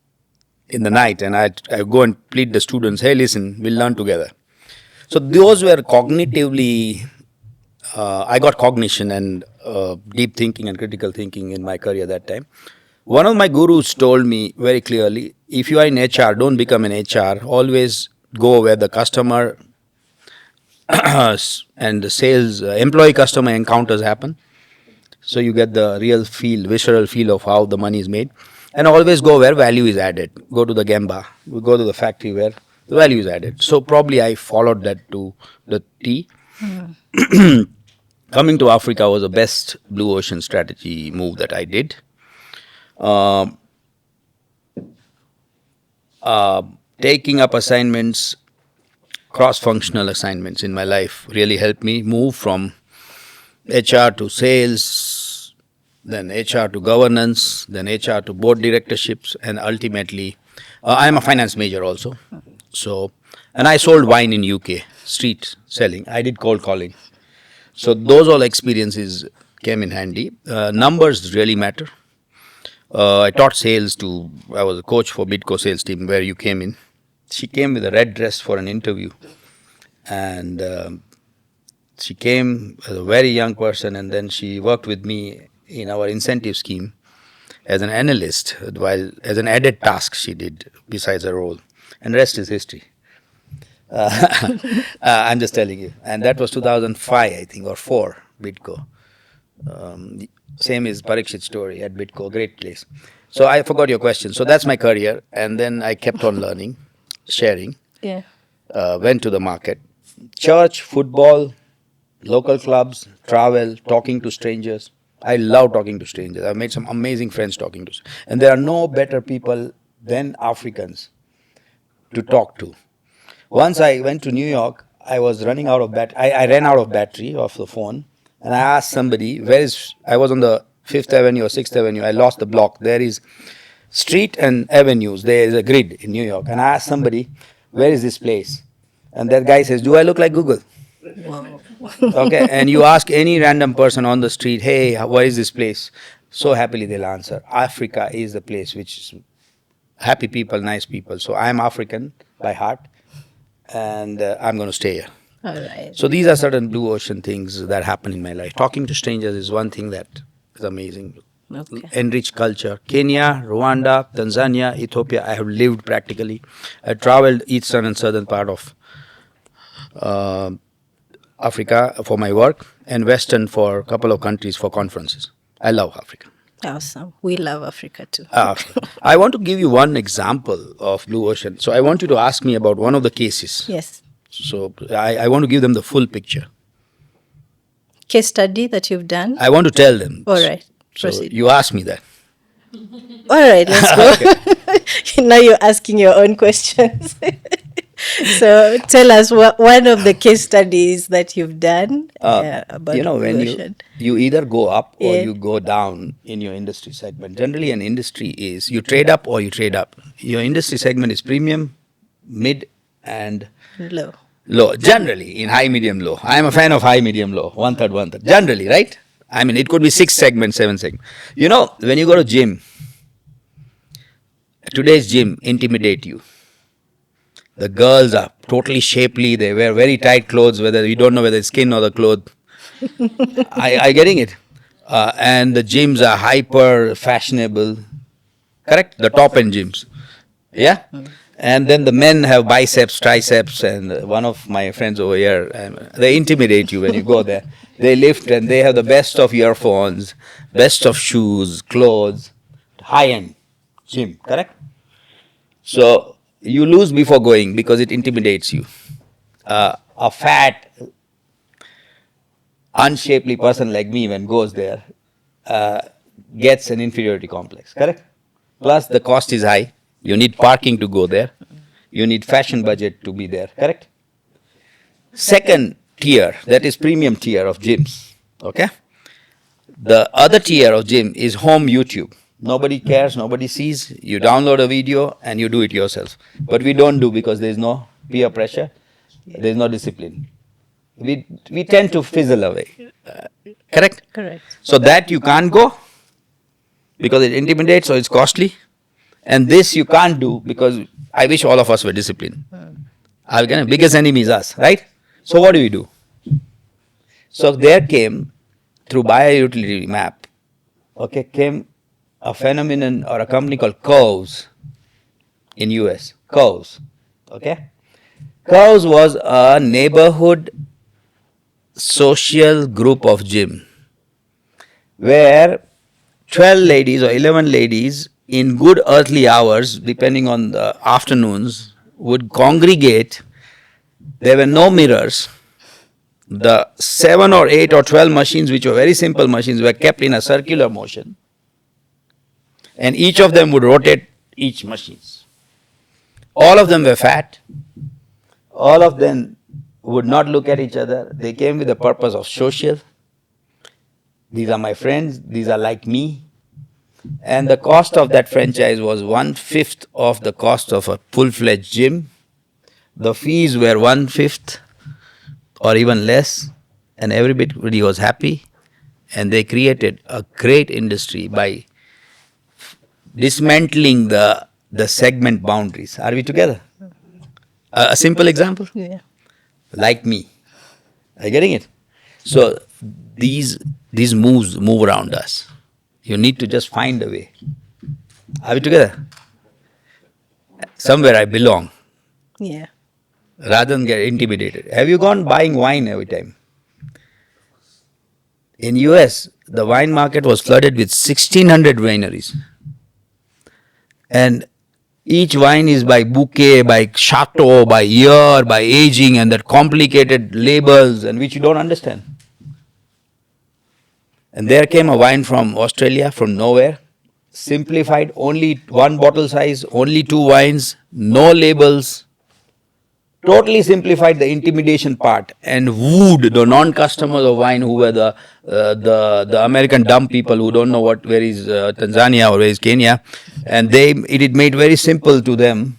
in the night, and I go and plead the students, hey, listen, we'll learn together. So those were cognitively, I got cognition and deep thinking and critical thinking in my career that time. One of my gurus told me very clearly, if you are in HR, don't become an HR. Always go where the customer and the sales, employee customer encounters happen. So you get the real feel, visceral feel of how the money is made. And always go where value is added. Go to the Gamba, go to the factory where the value is added. So probably I followed that to the T. Coming to Africa was the best blue ocean strategy move that I did. Taking up assignments, cross-functional assignments in my life really helped me move from HR to sales, then HR to governance, then HR to board directorships, and ultimately, I'm a finance major also. So, and I sold wine in UK, street selling. I did cold calling. So those all experiences came in handy. Numbers really matter. I taught sales I was a coach for Bidco sales team where you came in. She came with a red dress for an interview. And she came as a very young person, and then she worked with me in our incentive scheme as an analyst, while as an added task she did besides her role. And rest is history. I'm just telling you. And that was 2005, I think, or 4, Bidco. Same is Parikshit's story at Bidco, great place. So I forgot your question. So that's my career. And then I kept on learning, sharing, Yeah. went to the market. Church, football, local clubs, travel, talking to strangers. I love talking to strangers. I've made some amazing friends talking to. And there are no better people than Africans to talk to. Once I went to New York, I was running out of I ran out of battery of the phone, and I asked somebody, I was on the 5th Avenue or 6th Avenue. I lost the block. There is street and avenues. There is a grid in New York. And I asked somebody, where is this place? And that guy says, do I look like Google? Wow. Okay, and you ask any random person on the street, hey, where is this place? So happily they'll answer, Africa is the place which is happy people, nice people. So I'm African by heart, and I'm going to stay here. All right. So these are certain blue ocean things that happen in my life. Talking to strangers is one thing that is amazing. Okay. Enrich culture. Kenya, Rwanda, Tanzania, Ethiopia, I have lived practically. I traveled eastern and southern part of Africa for my work, and western for a couple of countries for conferences. I love Africa. Awesome. We love Africa too. I want to give you one example of blue ocean. So I want you to ask me about one of the cases. Yes. So I want to give them the full picture. Case study that you've done. I want to tell them. All right. So Proceed. you ask me that. All right, let's go. Now you're asking your own questions. So tell us one of the case studies that you've done about when ocean. you either go up or Yeah. you go down in your industry segment. Generally, an industry is you trade up or you trade up. Your industry segment is premium, mid, and Low. low. Generally, in high, medium, low. I am a fan of high, medium, low. One third, one third. Generally, right? I mean, it could be 6 segments, 7 segments. When you go to gym, today's gym intimidate you. The girls are totally shapely. They wear very tight clothes, whether you don't know whether it's skin or the cloth. I getting it. And the gyms are hyper fashionable. Correct? The top end gyms. Yeah? And then the men have biceps, triceps, and one of my friends over here, they intimidate you when you go there. They lift and they have the best of earphones, best of shoes, clothes, high-end gym. Correct? So you lose before going because it intimidates you. A fat, unshapely person like me, when goes there, gets an inferiority complex. Correct? Plus the cost is high. You need parking to go there. You need fashion budget to be there. Correct? Second tier, that is premium tier of gyms. Okay? The other tier of gym is home YouTube. Nobody cares, nobody sees. You download a video and you do it yourself. But we don't do because there's no peer pressure, there's no discipline. We tend to fizzle away. Correct? Correct. So that you can't go because it intimidates or it's costly. And this you can't do because I wish all of us were disciplined. Our biggest enemy is us, right? So what do? So there came, through bioutility map, okay, came a phenomenon or a company called Curves in US. Curves, okay? Curves was a neighborhood social group of gym where 12 ladies or 11 ladies in good earthly hours, depending on the afternoons, would congregate. There were no mirrors. The 7 or 8 or 12 machines, which were very simple machines, were kept in a circular motion, and each of them would rotate each machine. All of them were fat. All of them would not look at each other. They came with the purpose of social. These are my friends. These are like me. And the cost of that franchise was 1/5 of the cost of a full-fledged gym. The fees were 1/5 or even less, and everybody was happy. And they created a great industry by dismantling the segment boundaries. Are we together? A simple example? Yeah. Like me. Are you getting it? So these moves move around us. You need to just find a way. Are we together? Somewhere I belong, Yeah. rather than get intimidated. Have you gone buying wine every time? In US, the wine market was flooded with 1,600 wineries. And each wine is by bouquet, by chateau, by year, by aging, and that complicated labels, and which you don't understand. And there came a wine from Australia, from nowhere, simplified, only one bottle size, only two wines, no labels, totally simplified the intimidation part and wooed the non-customers of wine who were the American dumb people who don't know where is Tanzania or where is Kenya, and it made very simple to them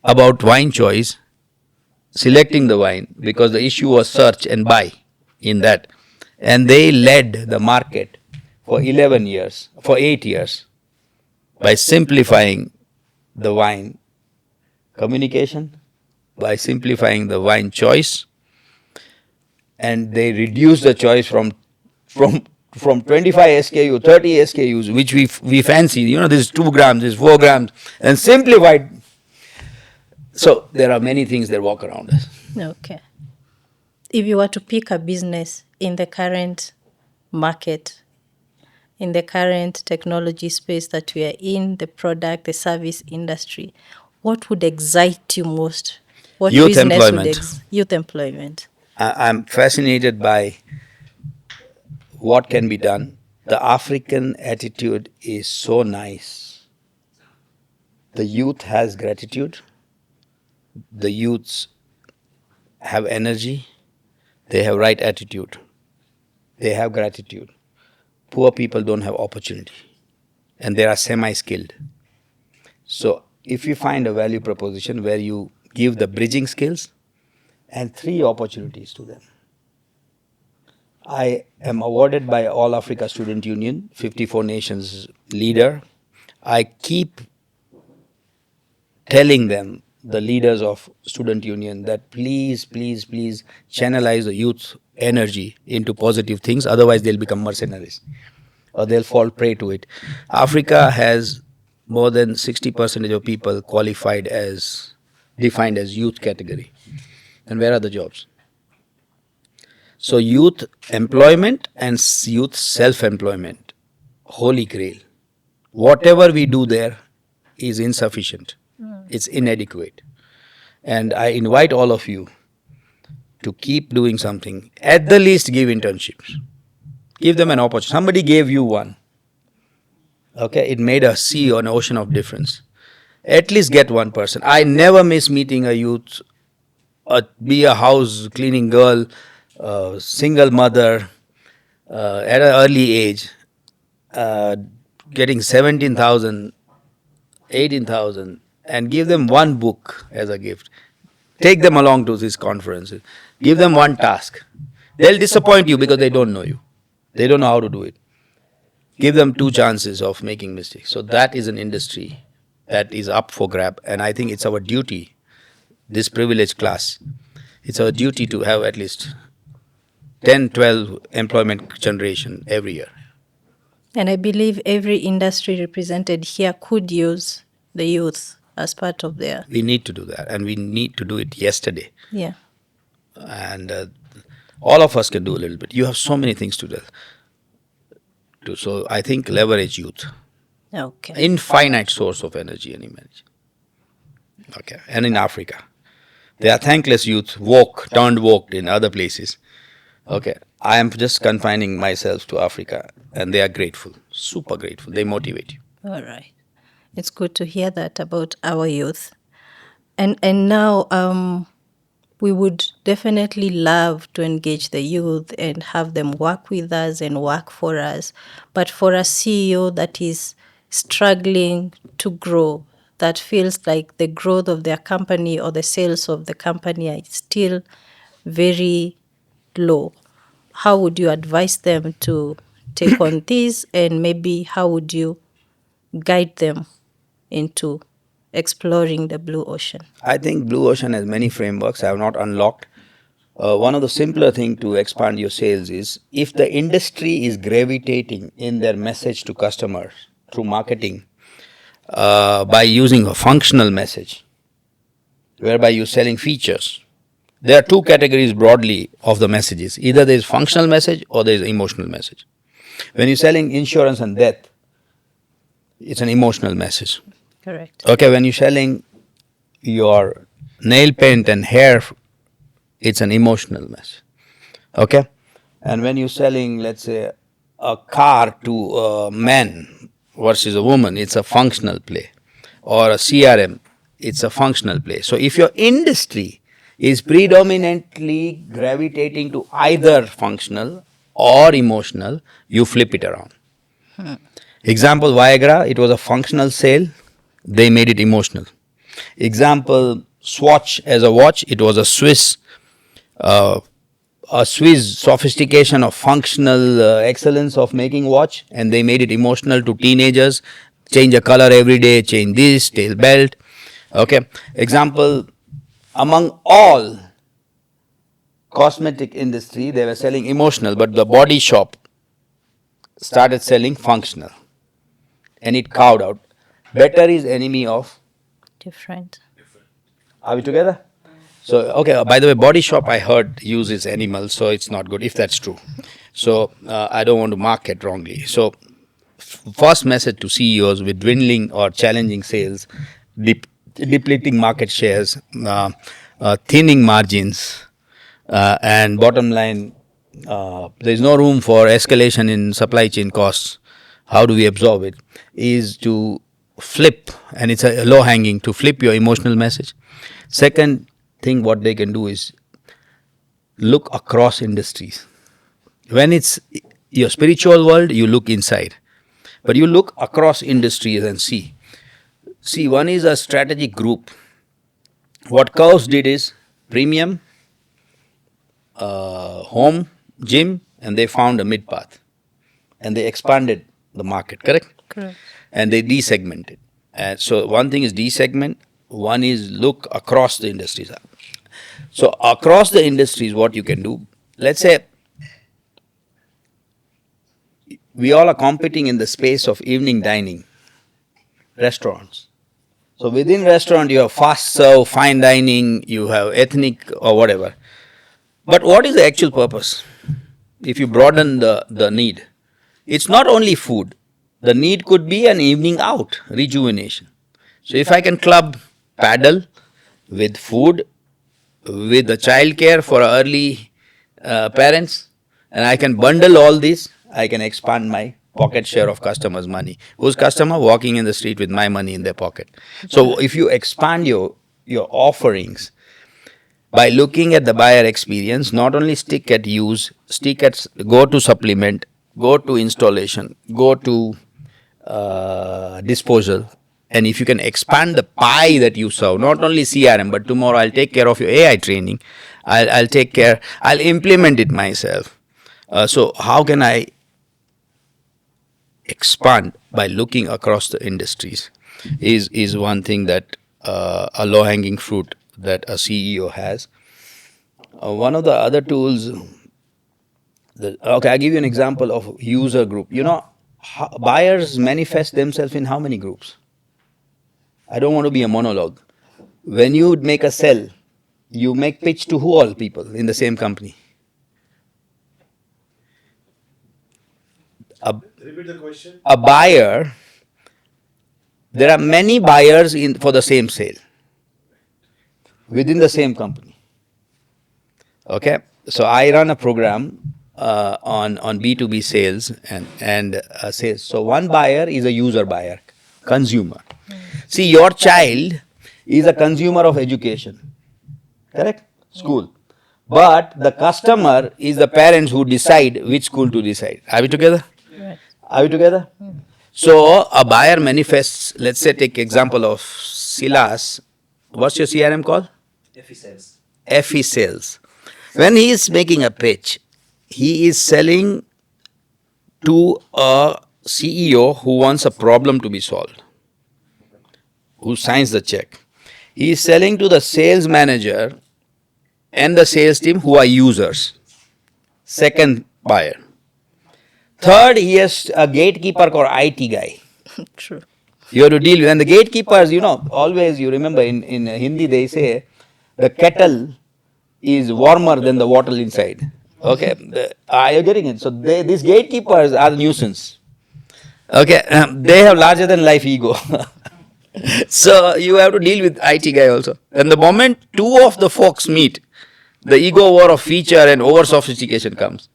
about wine choice, selecting the wine, because the issue was search and buy in that. And they led the market for 8 years, by simplifying the wine communication, by simplifying the wine choice, and they reduced the choice from 25 SKU, 30 SKUs, which we fancy, this is 2 grams, this is 4 grams, and simplified. So there are many things that walk around us. Okay. If you were to pick a business in the current market, in the current technology space that we are in, the product, the service industry, what would excite you most? What Youth business employment. would youth employment? I'm fascinated by what can be done. The African attitude is so nice. The youth has gratitude. The youths have energy. They have right attitude. They have gratitude. Poor people don't have opportunity, and they are semi-skilled. So if you find a value proposition where you give the bridging skills and 3 opportunities to them. I am awarded by All Africa Student Union, 54 nations leader. I keep telling them, the leaders of student union, that please, please, please channelize the youth energy into positive things, otherwise they'll become mercenaries or they'll fall prey to it. Africa has more than 60% of people defined as youth category. And where are the jobs? So youth employment and youth self-employment, holy grail. Whatever we do there is insufficient. It's inadequate. And I invite all of you to keep doing something. At the least, give internships. Give them an opportunity. Somebody gave you one. Okay, it made a sea or an ocean of difference. At least get one person. I never miss meeting a youth, be a house cleaning girl, single mother, at an early age, getting 17,000, 18,000, and give them one book as a gift. Take them along to these conferences. Give them one task. They'll disappoint you because they don't know you. They don't know how to do it. Give them two chances of making mistakes. So that is an industry that is up for grab. And I think it's our duty, this privileged class, it's our duty to have at least 10, 12 employment generation every year. And I believe every industry represented here could use the youth as part of their. We need to do that, and we need to do it yesterday. Yeah. And all of us can do a little bit. You have so many things to do. So I think leverage youth. Okay. Infinite source of energy and imagine. Okay. And in Africa, they are thankless youth, turned woke in other places. Okay. I am just confining myself to Africa, and they are grateful, super grateful. They motivate you. All right. It's good to hear that about our youth. And now we would definitely love to engage the youth and have them work with us and work for us. But for a CEO that is struggling to grow, that feels like the growth of their company or the sales of the company are still very low, how would you advise them to take on this, and maybe how would you guide them into exploring the blue ocean? I think Blue Ocean has many frameworks I have not unlocked. One of the simpler things to expand your sales is if the industry is gravitating in their message to customers through marketing by using a functional message, whereby you're selling features. There are two categories broadly of the messages. Either there is functional message or there is emotional message. When you're selling insurance and death, it's an emotional message. Correct. Okay, when you're selling your nail paint and hair, it's an emotional message. Okay? And when you're selling, let's say, a car to a man versus a woman, it's a functional play. Or a CRM, it's a functional play. So if your industry is predominantly gravitating to either functional or emotional, you flip it around. Example, Viagra, it was a functional sale, they made it emotional. Example, Swatch as a watch, it was a Swiss sophistication of functional excellence of making watch, and they made it emotional to teenagers. Change a color every day, change this, tail belt. Okay. Example, among all cosmetic industry, they were selling emotional, but the Body Shop started selling functional, and it carved out. Better is enemy of. Different. Are we together? So, okay, by the way, Body Shop I heard uses animals, so it's not good, if that's true. So, I don't want to market wrongly. So, first message to CEOs with dwindling or challenging sales, depleting market shares, thinning margins, and bottom line, there is no room for escalation in supply chain costs. How do we absorb it? Is to flip, and it's a low hanging, to flip your emotional message. Second thing what they can do is look across industries. When it's your spiritual world, you look inside, but you look across industries and see. See, one is a strategic group. What Curves did is premium, home, gym, and they found a mid path, and they expanded the market. Correct. And they desegmented. And so one thing is desegment, one is look across the industries. So across the industries, what you can do, let's say we all are competing in the space of evening dining, restaurants. So within restaurant, you have fast serve, fine dining, you have ethnic or whatever. But what is the actual purpose? If you broaden the need, it's not only food. The need could be an evening out, rejuvenation. So if I can club paddle with food, with the child care for early parents, and I can bundle all this, I can expand my pocket share of customers' money. Who's customer? Walking in the street with my money in their pocket. So if you expand your offerings by looking at the buyer experience, not only stick at use, go to supplement, go to installation, go to disposal. And if you can expand the pie that you serve, not only CRM, but tomorrow I'll take care of your AI training, I'll take care, I'll implement it myself. So how can I expand by looking across the industries is one thing that a low hanging fruit that a CEO has. One of the other tools, okay, I'll give you an example of user group. Buyers manifest themselves in how many groups? I don't want to be a monologue. When you make a sell, you make pitch to who all people in the same company? Repeat the question. A buyer, there are many buyers for the same sale within the same company. Okay, so I run a program on B2B sales and sales. So one buyer is a user buyer, consumer. See, your child is a consumer of education, correct? School. But the customer is the parents who decide which school to decide. Are we together? Right. Are we together? So a buyer manifests, let's say take example of Silas. What's your CRM called? FE sales. When he is making a pitch, he is selling to a CEO who wants a problem to be solved, who signs the check. He is selling to the sales manager and the sales team who are users. Second buyer. Third, he has a gatekeeper called IT guy. True. You have to deal with. And the gatekeepers, always you remember in Hindi they say the kettle is warmer than the water inside. Okay, are you getting it? So these gatekeepers are nuisance. Okay, they have larger than life ego. So you have to deal with IT guy also. And the moment two of the folks meet, the ego war of feature and over sophistication comes.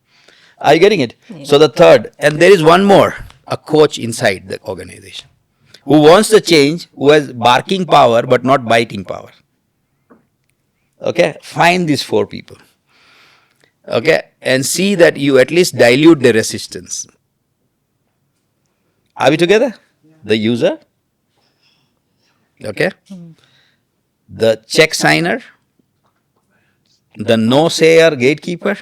Are you getting it? Yeah. So the third, and there is one more, a coach inside the organization who wants the change, who has barking power but not biting power. Okay, find these four people. Okay, and see that you at least dilute the resistance. Are we together? The user, okay, the check signer, the no sayer gatekeeper,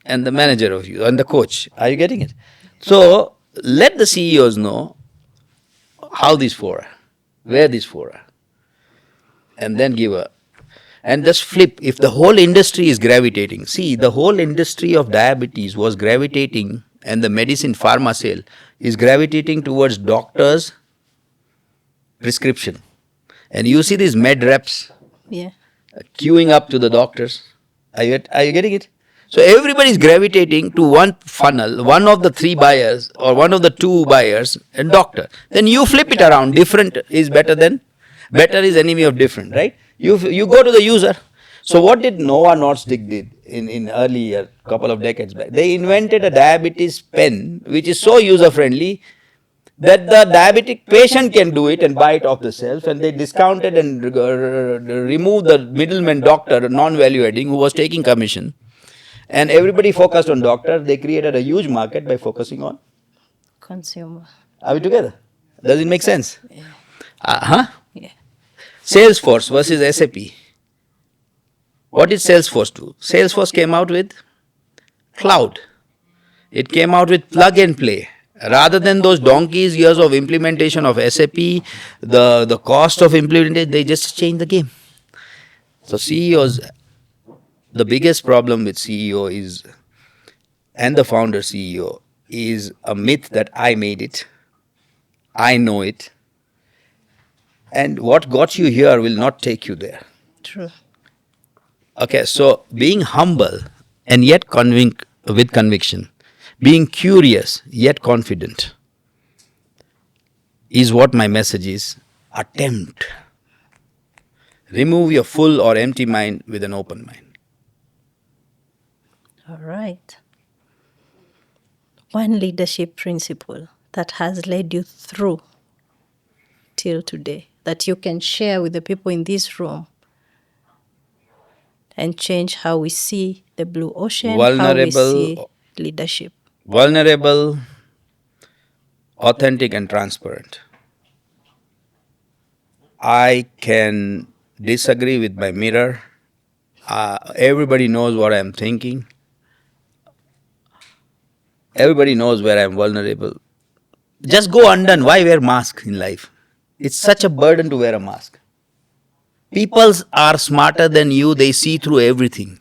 and the manager of you, and the coach. Are you getting it? So let the CEOs know how these four are, where these four are, and then give a. And just flip, if the whole industry is gravitating, see, the whole industry of diabetes was gravitating, and the medicine pharma sale is gravitating towards doctors' prescription. And you see these med reps Yeah. queuing up to the doctors. Are you getting it? So everybody is gravitating to one funnel, one of the three buyers or one of the two buyers, and doctor. Then you flip it around. Different is better is enemy of different, right? You go to the user. So what did Noah Nordisk did in earlier couple of decades back? They invented a diabetes pen which is so user friendly that the diabetic patient can do it and buy it off the shelf, and they discounted and removed the middleman doctor, non-value adding, who was taking commission, and everybody focused on doctor. They created a huge market by focusing on. Consumer. Are we together? Does it make sense? Yeah. Yeah. Salesforce versus SAP. What did Salesforce do? Salesforce came out with cloud. It came out with plug and play. Rather than those donkeys years of implementation of SAP, the cost of implementation, they just changed the game. So CEOs, the biggest problem with CEO is, and the founder CEO, is a myth that I made it, I know it, and what got you here will not take you there. True. Okay, so being humble and yet with conviction, being curious yet confident is what my message is. Attempt. Remove your full or empty mind with an open mind. All right. One leadership principle that has led you through till today that you can share with the people in this room and change how we see the blue ocean, how we see leadership. Vulnerable, authentic and transparent. I can disagree with my mirror. Everybody knows what I'm thinking. Everybody knows where I'm vulnerable. Just go undone. Why wear mask in life? It's such a burden to wear a mask. People are smarter than you. They see through everything.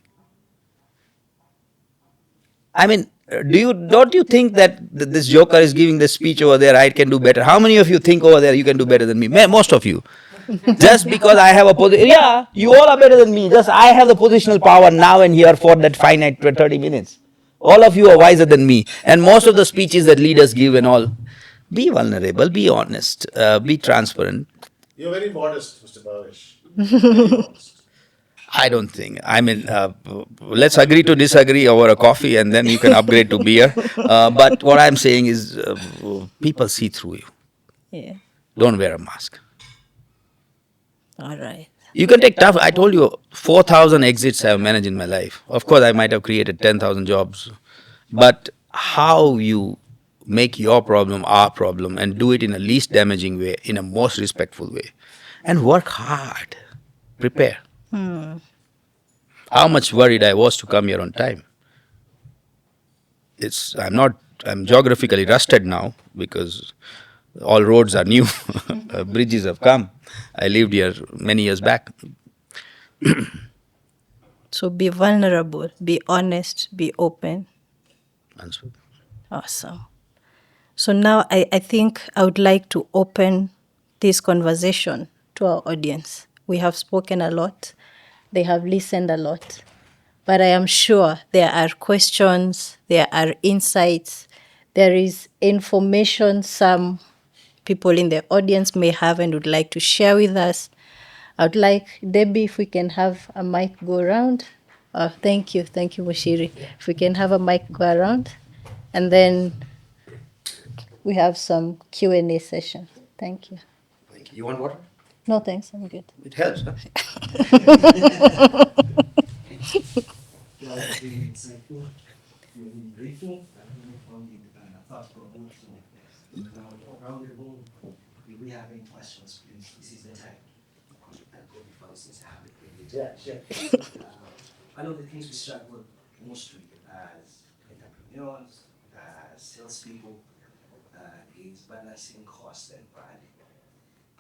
I mean, don't you think that this joker is giving the speech over there? I can do better. How many of you think over there you can do better than me? Most of you. Just because I have a position, yeah, you all are better than me. Just I have the positional power now and here for that finite 30 minutes. All of you are wiser than me, and most of the speeches that leaders give and all. Be vulnerable, be honest, be transparent. You're very modest, Mr. Bhavesh. Very modest. I don't think. I mean, let's agree to disagree over a coffee, and then you can upgrade to beer. But what I'm saying is, people see through you. Yeah. Don't wear a mask. All right. You can take tough. I told you 4,000 exits I've managed in my life. Of course, I might have created 10,000 jobs, but how you make your problem our problem and do it in a least damaging way, in a most respectful way, and work hard. Prepare. How much worried I was to come here on time. I'm geographically rusted now because all roads are new. Bridges have come. I lived here many years back. So be vulnerable, be honest, be open. And so, Awesome. So now I think I would like to open this conversation to our audience. We have spoken a lot, they have listened a lot, but I am sure there are questions, there are insights, there is information some people in the audience may have and would like to share with us. I would like, Debbie, if we can have a mic go around. Thank you, Mushiri. If we can have a mic go around, and then we have some Q&A session. Thank you. thank you. You want water? No, thanks, I'm good. It helps, huh? That's really insightful, really grateful, and really thought-provoking. Roundable. If we have any questions, please, this is the time. I'll go before since I have the privilege. Yeah, sure. One of the things we struggle mostly as entrepreneurs, as salespeople, is balancing cost and value.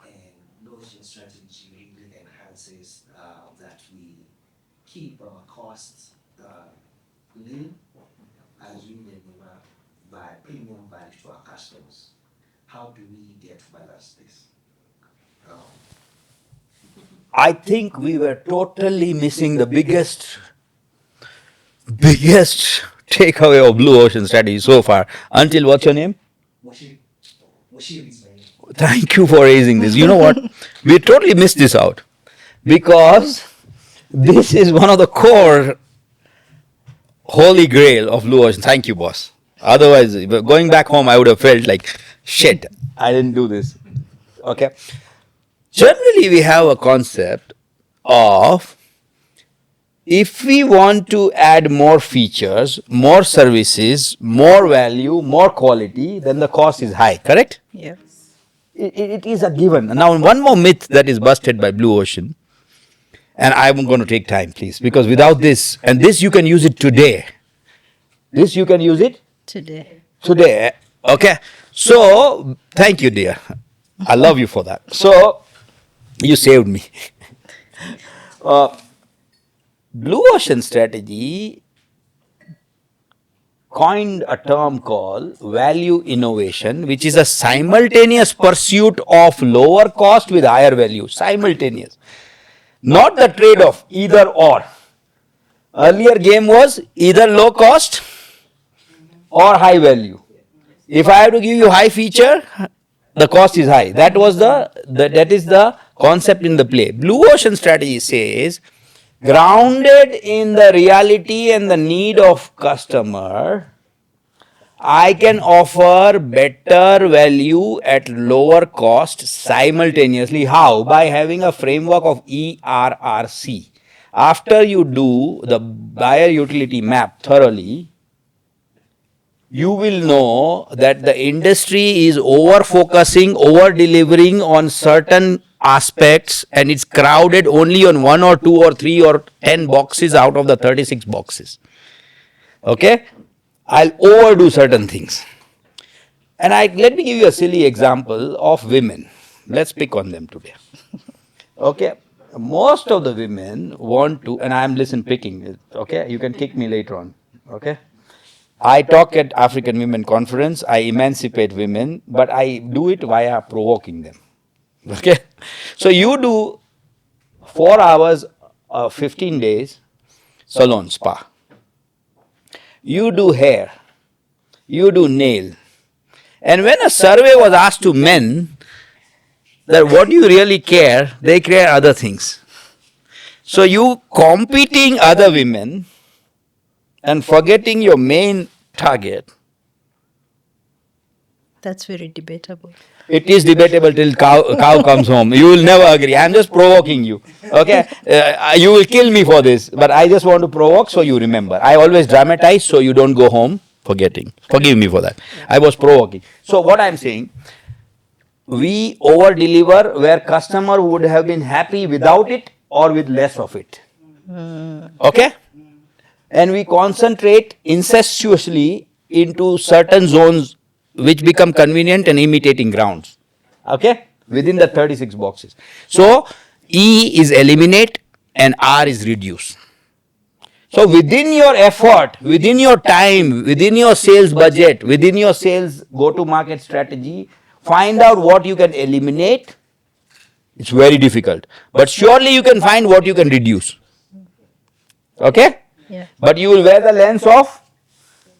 And Notion strategy really enhances that we keep our costs lean as we deliver by premium value to our customers. How do we get to balance this? I think we were totally missing the biggest takeaway of Blue Ocean strategy so far. Until what's your name? Moshi is my name. Thank you for raising this. You know what? We totally missed this out because this is one of the core holy grail of Blue Ocean. Thank you, boss. Otherwise, going back home, I would have felt like shit. I didn't do this. Okay. Generally, we have a concept of if we want to add more features, more services, more value, more quality, then the cost is high. Correct? Yeah. It is a given. Now, one more myth that is busted by Blue Ocean, and I'm going to take time, please, because without this, and this you can use it today. This you can use it Today. today. Okay. So, thank you, dear. I love you for that. So, you saved me. Blue Ocean strategy coined a term called value innovation, which is a simultaneous pursuit of lower cost with higher value. Simultaneous. Not the trade off, either or. Earlier game was either low cost or high value. If I have to give you high feature, the cost is high. That is the concept in the play. Blue Ocean strategy says, grounded in the reality and the need of customer, I can offer better value at lower cost simultaneously. How? By having a framework of ERRC. After you do the buyer utility map thoroughly, you will know that the industry is over focusing, over delivering on certain aspects, and it's crowded only on 1 or 2 or 3 or 10 boxes out of the 36 boxes. Okay? I'll overdo certain things. And let me give you a silly example of women. Let's pick on them today. Okay? Most of the women want to, and I'm picking. Okay? You can kick me later on. Okay? I talk at African Women Conference, I emancipate women, but I do it via provoking them. Okay? So you do 4 hours, 15 days, salon, spa. You do hair. You do nail. And when a survey was asked to men that what do you really care, they care other things. So you competing other women and forgetting your main target. That's very debatable. It is debatable till cow comes home. You will never agree. I'm just provoking you. Okay? You will kill me for this. But I just want to provoke so you remember. I always dramatize so you don't go home forgetting. Forgive me for that. I was provoking. So what I'm saying, we over deliver where customer would have been happy without it or with less of it. Okay? And we concentrate incestuously into certain zones which become convenient and imitating grounds. Okay? Within the 36 boxes. So, E is eliminate and R is reduce. So, within your effort, within your time, within your sales budget, within your sales go to market strategy, find out what you can eliminate. It's very difficult. But surely you can find what you can reduce. Okay? Yeah. But you will wear the lens of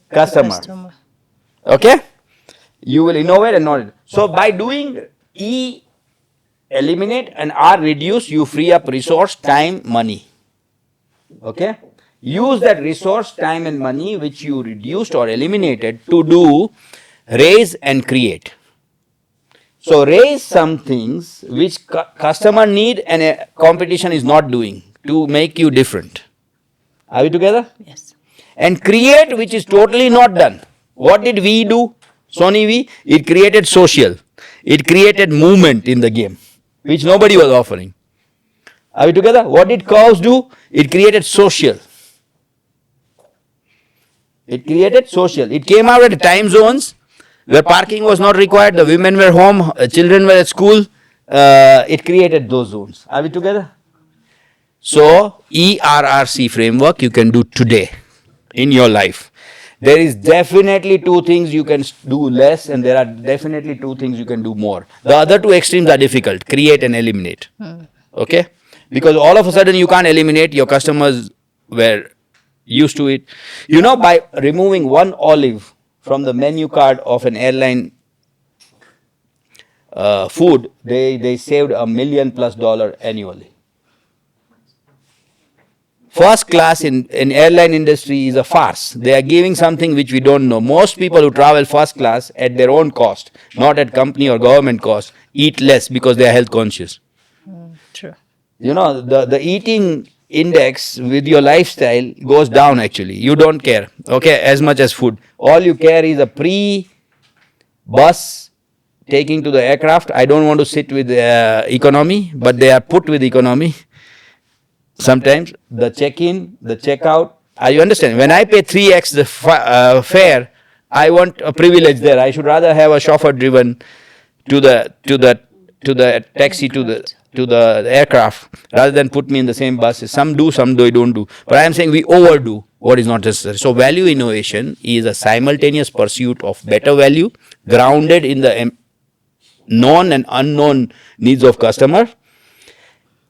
customer. Okay? You will innovate and not. So by doing E eliminate and R reduce, you free up resource, time, money. Okay? Use that resource, time and money which you reduced or eliminated to do raise and create. So raise some things which customer need and a competition is not doing to make you different. Are we together? Yes. And create which is totally not done. What did we do? Sony V, it created social. It created movement in the game, which nobody was offering. Are we together? What did Curves do? It created social. It created social. It came out at time zones where parking was not required, the women were home, children were at school. It created those zones. Are we together? So, ERRC framework you can do today in your life. There is definitely 2 things you can do less, and there are definitely 2 things you can do more. The other 2 extremes are difficult, create and eliminate. Okay? Because all of a sudden you can't eliminate, your customers were used to it. You know, by removing 1 olive from the menu card of an airline food, they saved $1 million+ annually. First class in airline industry is a farce. They are giving something which we don't know. Most people who travel first class at their own cost, not at company or government cost, eat less because they are health conscious. True. You know, the eating index with your lifestyle goes down actually. You don't care, okay, as much as food. All you care is a pre-bus taking to the aircraft. I don't want to sit with economy, but they are put with economy. Sometimes the check-in, the check-out. You understand? When I pay 3x the fare, I want a privilege there. I should rather have a chauffeur driven to the taxi to the aircraft rather than put me in the same buses. Some do, some don't do. But I am saying we overdo what is not necessary. So value innovation is a simultaneous pursuit of better value grounded in the known and unknown needs of customer.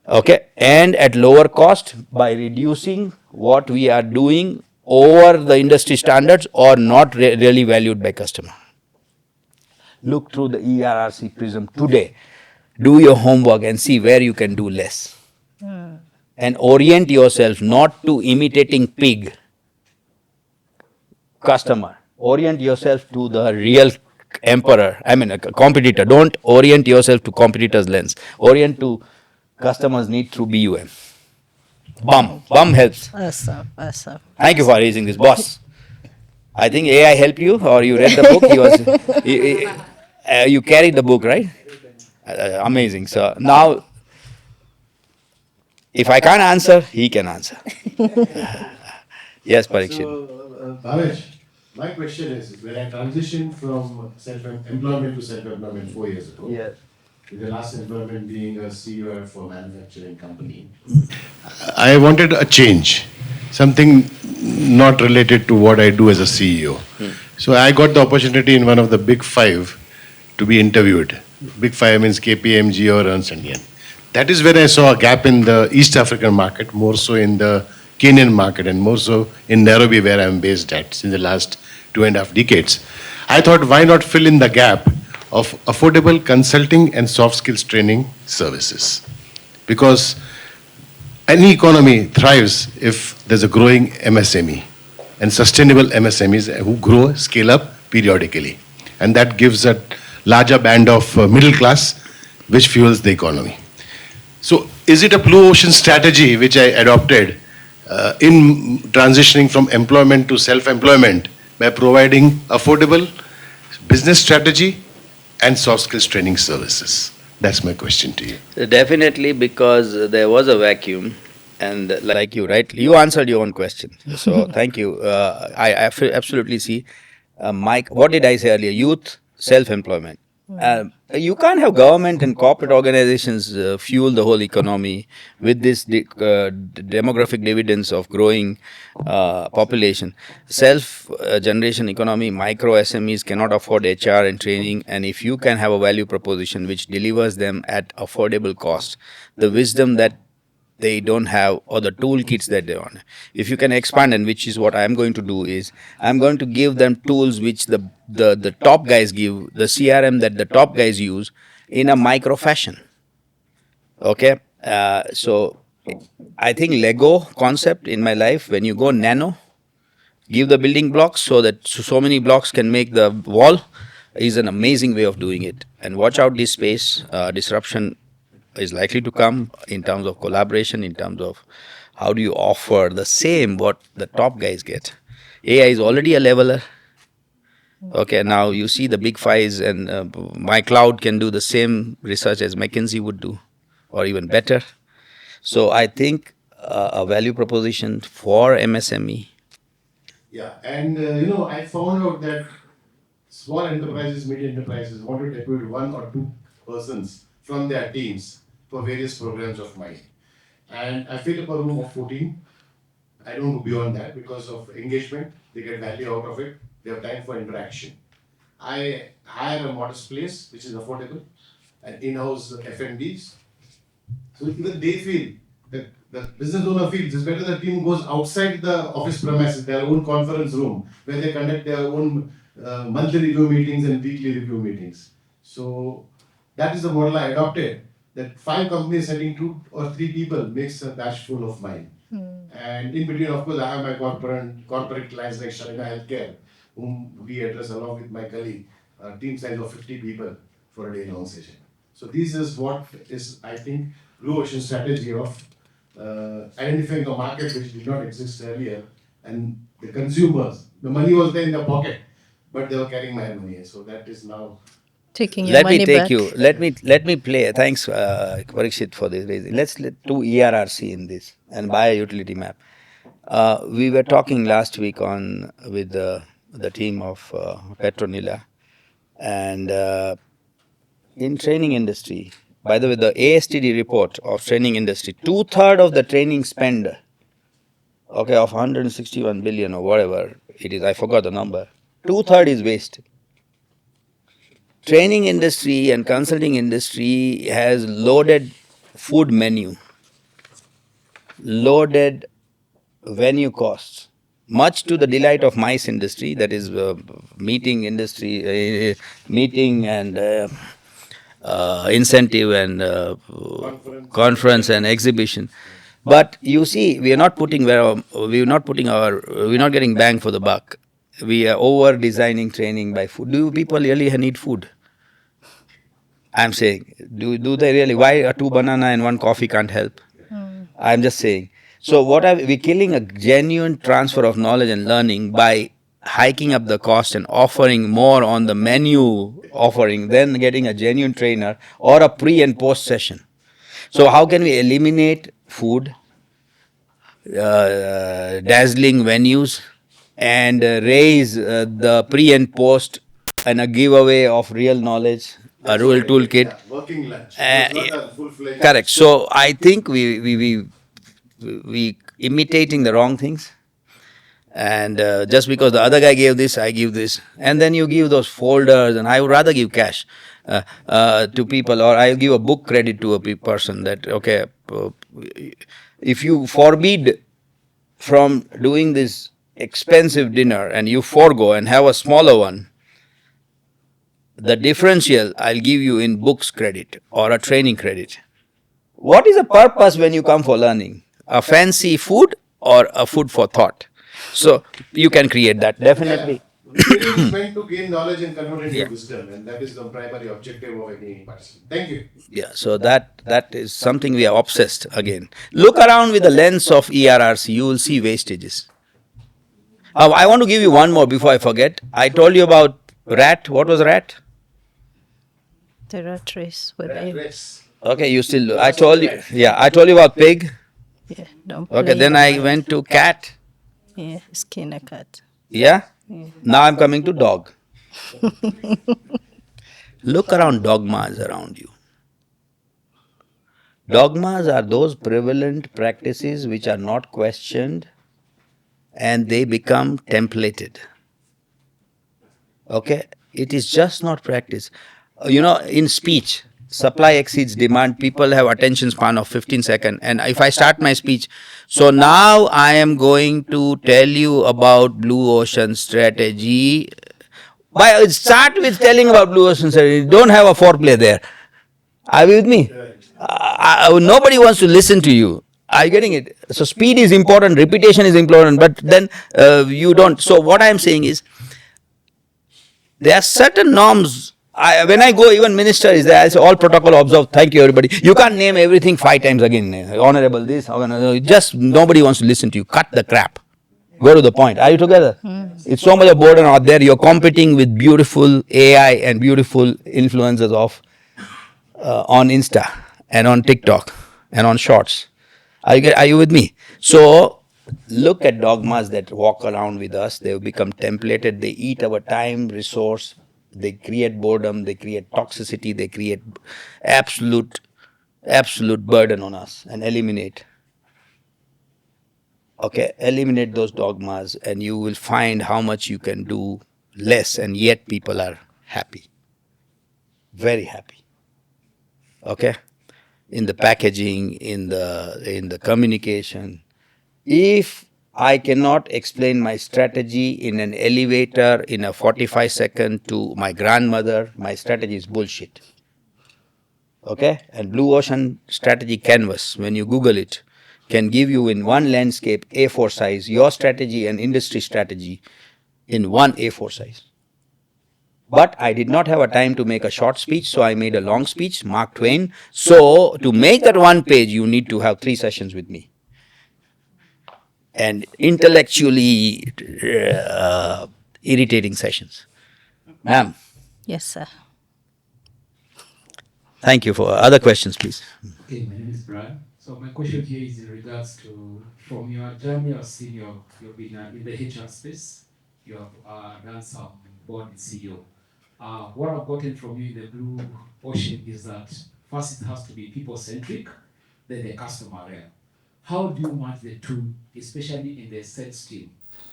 Okay, and at lower cost by reducing what we are doing over the industry standards or not really valued by customer. Look through the ERRC prism today. Do your homework and see where you can do less. And orient yourself not to imitating pig customer. Orient yourself to the real emperor, I mean a competitor. Don't orient yourself to competitor's lens. Orient to customers' need through BUM. Bum helps. Awesome. Thank you for raising this, boss. I think AI helped you, or you read the book. He was, you carried the book, right? Amazing. So now, if I can't answer, he can answer. Yes, Parikshit. So, Bhavesh, my question is, when I transitioned from self-employment to self-employment 4 years ago, with the last employment being a CEO for a manufacturing company, I wanted a change, something not related to what I do as a CEO. So I got the opportunity in one of the big five to be interviewed. Big five means KPMG or Ernst and Young. That is when I saw a gap in the East African market, more so in the Kenyan market, and more so in Nairobi, where I'm based at since the last 2.5 decades. I thought, why not fill in the gap of affordable consulting and soft skills training services? Because any economy thrives if there's a growing MSME and sustainable MSMEs who grow, scale up periodically. And that gives a larger band of middle class, which fuels the economy. So, is it a blue ocean strategy which I adopted in transitioning from employment to self employment by providing affordable business strategy and soft skills training services? That's my question to you. Definitely, because there was a vacuum, and like you, right? You answered your own question. So thank you. Absolutely see. Mike, what did I say earlier? Youth, self-employment. You can't have government and corporate organizations fuel the whole economy with this demographic dividends of growing population. Self-generation economy, micro SMEs cannot afford HR and training, and if you can have a value proposition which delivers them at affordable cost, the wisdom that they don't have, or the toolkits that they want, if you can expand, and which is what I'm going to do, is I'm going to give them tools which the top guys give, the CRM that the top guys use in a micro fashion. Okay, so I think Lego concept in my life, when you go nano, give the building blocks so that so many blocks can make the wall, is an amazing way of doing it. And watch out this space, disruption is likely to come in terms of collaboration, in terms of how do you offer the same what the top guys get. AI is already a leveler. Okay, now you see the big fives, and my cloud can do the same research as McKinsey would do, or even better. So I think a value proposition for MSME. Yeah, and I found out that small enterprises, medium enterprises want to depute 1 or 2 persons from their teams for various programs of mine. And I fill up a room of 14. I don't go beyond that because of engagement. They get value out of it. They have time for interaction. I hire a modest place which is affordable, and in-house F&Bs. So even they feel that the business owner feels it's better the team goes outside the office premises, their own conference room, where they conduct their own monthly review meetings and weekly review meetings. So that is the model I adopted. That 5 companies sending 2 or 3 people makes a batch full of mine. And in between, of course, I have my corporate clients like Sharina Healthcare, whom we address along with my colleague, a team size of 50 people for a day-long session. So this is what is, I think, Blue Ocean strategy of identifying a market which did not exist earlier, and the consumers, the money was there in their pocket, but they were carrying my money. So that is now. Taking your Let me money take back. you. Let me play. Thanks, Parikshit, for this raising. Let's do ERRC in this and buy a utility map. We were talking last week on with the team of Petronilla, and in training industry. By the way, the ASTD report of training industry, 2/3 of the training spend, okay, of 161 billion or whatever it is, I forgot the number. 2/3 is wasted. Training industry and consulting industry has loaded food menu, loaded venue costs, much to the delight of MICE industry, that is meeting industry, meeting and incentive and conference and exhibition. But you see, we are not putting we're not getting bang for the buck. We are over designing training by food. Do people really need food? I'm saying, do they really? Why a 2 banana and 1 coffee can't help? I'm just saying. So we're killing a genuine transfer of knowledge and learning by hiking up the cost and offering more on the menu offering than getting a genuine trainer or a pre and post session. So how can we eliminate food, dazzling venues, and raise the pre and post and a giveaway of real knowledge, a real toolkit? Yeah, working lunch. Uh, It was not a full-fledged. Correct. So I think we imitating the wrong things, and just because the other guy gave this, I give this, and then you give those folders, and I would rather give cash to people, or I'll give a book credit to a person that okay, if you forbid from doing this expensive dinner and you forego and have a smaller one, the differential I'll give you in books credit or a training credit. What is the purpose when you come for learning? A fancy food or a food for thought? So you can create that definitely. Training is meant to gain knowledge and convert it into Yeah. wisdom, and that is the primary objective of any participant. Thank you. Yeah, so that is something we are obsessed again. Look around with the lens of ERRC, you will see wastages. I want to give you one more before I forget. I told you about rat. What was rat? The rat race. Rat race. Okay, you still. I told you. Yeah, I told you about pig. Yeah, don't Okay, play. then I went to cat. Yeah, skin a cat. Yeah. Now I'm coming to dog. Look around dogmas around you. Dogmas are those prevalent practices which are not questioned and they become templated. Okay? It is just not practice. In speech, supply exceeds demand. People have attention span of 15 seconds. And if I start my speech, so now I am going to tell you about blue ocean strategy. Start with telling about blue ocean strategy. Don't have a foreplay there. Are you with me? Nobody wants to listen to you. Are you getting it? So speed is important, repetition is important, but then you don't. So what I am saying is, there are certain norms. When I go, even minister is there, I say all protocol observed. Thank you, everybody. You can't name everything 5 times again. Honorable this, honorable. Just nobody wants to listen to you. Cut the crap. Go to the point. Are you together? It's so much of burden out there. You're competing with beautiful AI and beautiful influencers of on Insta and on TikTok and on Shorts. Are you with me? So look at dogmas that walk around with us. They become templated. They eat our time, resource. They create boredom. They create toxicity. They create absolute burden on us and eliminate. Okay, eliminate those dogmas and you will find how much you can do less and yet people are happy. Very happy. Okay? In the packaging, in the communication. If I cannot explain my strategy in an elevator in a 45-second to my grandmother, my strategy is bullshit. Okay? And Blue Ocean Strategy Canvas, when you Google it, can give you in one landscape A4 size your strategy and industry strategy in one A4 size. But I did not have a time to make a short speech, so I made a long speech, Mark Twain. So to make that one page, you need to have 3 sessions with me. And intellectually irritating sessions. Ma'am, Yes, sir. thank you for other questions, please. Okay, my name is Brad. So my question here is in regards to, from your journey, I've seen you've been in the HR space. You have done some board and CEO. What I've gotten from you in the Blue Ocean is that first it has to be people-centric, then the customer realm. How do you match the two, especially in the sales team?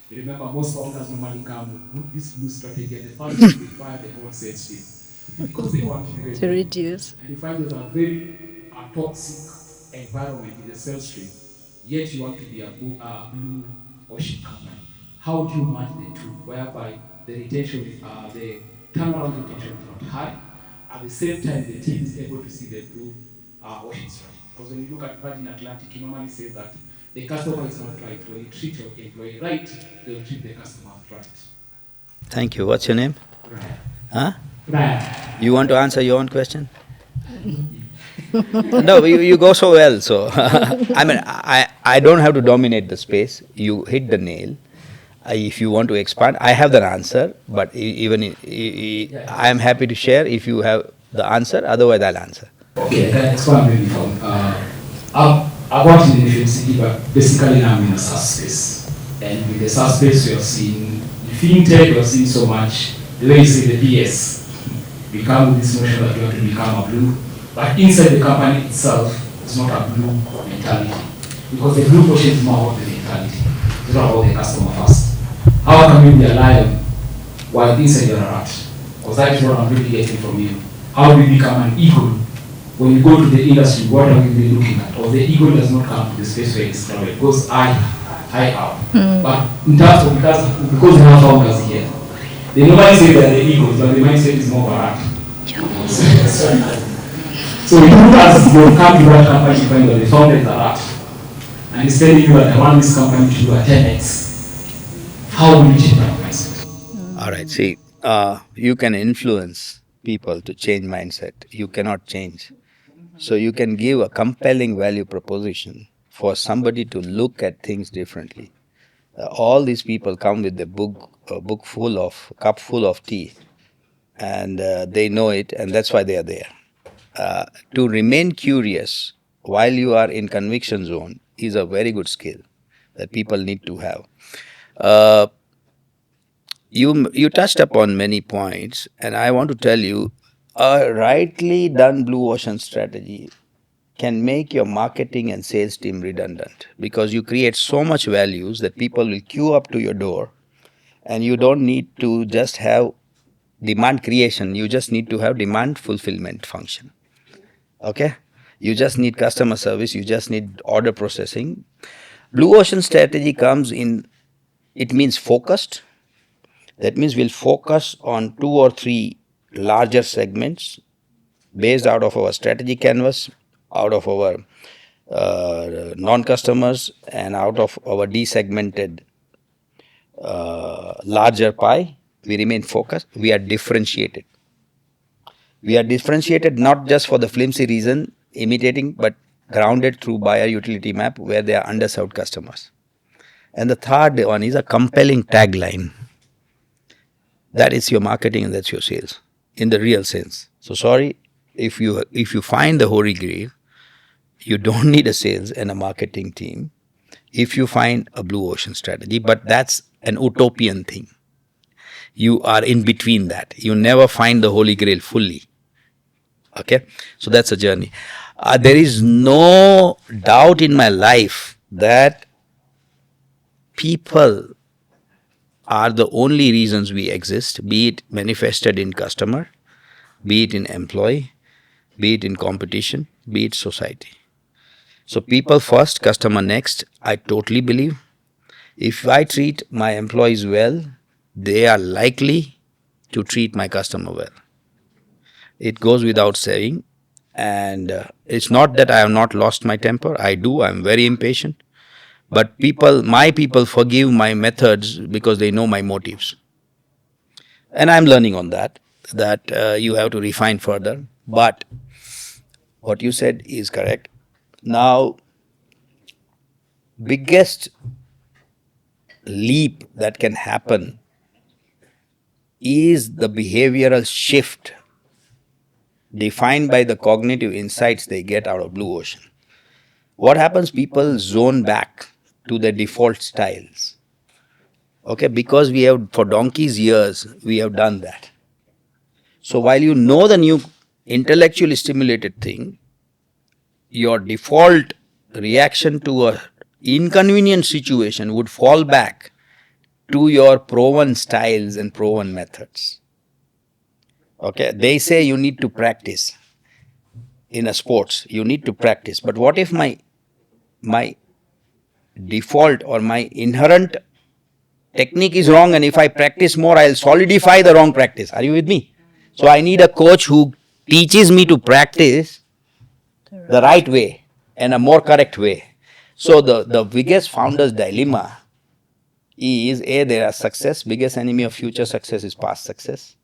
You remember most founders normally come with this blue strategy and the first thing they fire the whole sales team because they want To reduce. and you find there's a very toxic environment in the sales stream, yet you want to be a blue ocean company. How do you match the two, whereby the retention, the turnaround retention is not high, at the same time the team is able to see the blue ocean strategy? Because when you look at Virgin Atlantic, you normally say that the customer is not right. When you treat your employee right, they will treat the customer right. Thank you. What's your name? Right. Huh? Right. You want to answer your own question? No, you go so well. So, I mean, I don't have to dominate the space. You hit the nail. If you want to expand, I have the answer, but I am happy to share if you have the answer. Otherwise, I'll answer. Okay, I can expand maybe from. I've worked in the FMCG, but basically now I'm in a SaaS space. And with the SaaS space, you're seeing, in fintech, you're seeing so much, the way you say the PS, we come with this notion that you have to become a blue, but inside the company itself, it's not a blue mentality. Because the blue portion is more about the mentality, it's not about the customer first. How can you be a lion while inside you're a rat? Because that is what I'm really getting from you. How do you become an eagle? When you go to the industry, what are you really looking at? Or the eagle does not come to the space where it's crowded. It goes high up. But in terms of, because we have founders here, they normally say that the eagles, but the mindset is more of a rat. So you as you come to that company, you find that the founder is a rat. And he's telling you that I want this company to do a 10x. How will you change that mindset? All right. See, you can influence people to change mindset. You cannot change. So you can give a compelling value proposition for somebody to look at things differently. All these people come with a cup full of tea, and they know it, and that's why they are there. To remain curious while you are in conviction zone is a very good skill that people need to have. Uh, you touched upon many points, and I want to tell you, a rightly done blue ocean strategy can make your marketing and sales team redundant because you create so much values that people will queue up to your door, and you don't need to just have demand creation, you just need to have demand fulfillment function. Okay, you just need customer service, you just need order processing. Blue ocean strategy comes in, it means focused. That means we'll focus on 2 or 3 larger segments based out of our strategy canvas, out of our non-customers, and out of our desegmented larger pie. We remain focused. We are differentiated. We are differentiated not just for the flimsy reason, imitating, but grounded through buyer utility map where they are underserved customers. And the third one is a compelling tagline. That is your marketing and that's your sales in the real sense. So sorry, if you find the holy grail, you don't need a sales and a marketing team if you find a blue ocean strategy, but that's an utopian thing. You are in between that. You never find the holy grail fully. Okay, so that's a journey. There is no doubt in my life that people are the only reasons we exist, be it manifested in customer, be it in employee, be it in competition, be it society. So people first, customer next, I totally believe. If I treat my employees well, they are likely to treat my customer well. It goes without saying. And it's not that I have not lost my temper. I do. I'm very impatient. But my people forgive my methods because they know my motives. And I'm learning on that you have to refine further. But what you said is correct. Now, biggest leap that can happen is the behavioral shift defined by the cognitive insights they get out of blue ocean. What happens? People zone back to their default styles. Okay, because we have, for donkey's years, we have done that. So while you know the new intellectually stimulated thing, your default reaction to a inconvenient situation would fall back to your proven styles and proven methods. Okay, they say you need to practice in a sports, you need to practice. But what if my default or my inherent technique is wrong, and if I practice more, I'll solidify the wrong practice? Are you with me? So I need a coach who teaches me to practice the right way and a more correct way. So the biggest founder's dilemma is A, there are success, biggest enemy of future success is past success.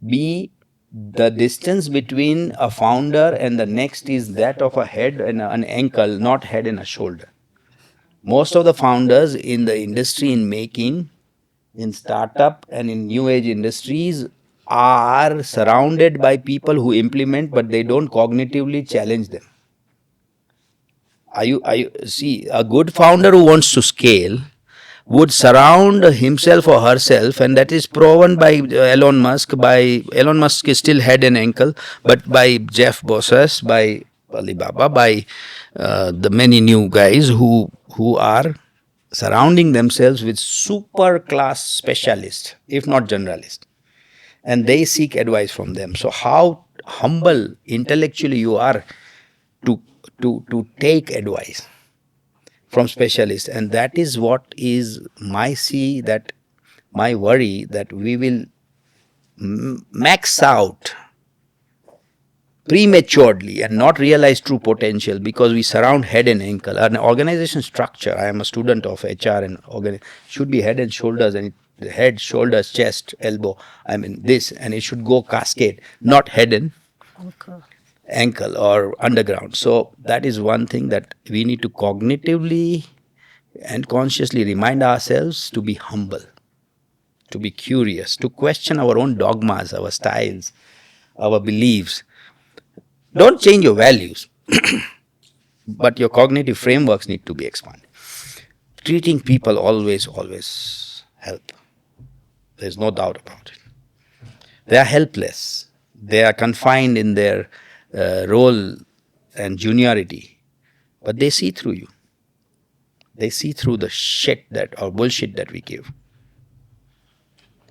B, the distance between a founder and the next is that of a head and an ankle, not head and a shoulder. Most of the founders in the industry in making in startup and in new age industries are surrounded by people who implement, but they don't cognitively challenge them. Are you see a good founder who wants to scale would surround himself or herself, and that is proven by Elon Musk. By Elon Musk is still head and ankle, but by Jeff Bezos, by Alibaba, by the many new guys who are surrounding themselves with super class specialists, if not generalists, and they seek advice from them. So how humble intellectually you are to to take advice from specialists, and that is what is my see that my worry, that we will max out prematurely and not realize true potential because we surround head and ankle. An organization structure, I am a student of HR, and should be head and shoulders, and head, shoulders, chest, elbow, I mean this, and it should go cascade, not head and Okay. ankle or underground. So that is one thing that we need to cognitively and consciously remind ourselves to be humble, to be curious, to question our own dogmas, our styles, our beliefs. Don't change your values, but your cognitive frameworks need to be expanded. Treating people always help. There's no doubt about it. They are helpless. They are confined in their role and juniority, but they see through you. They see through the shit that or bullshit that we give.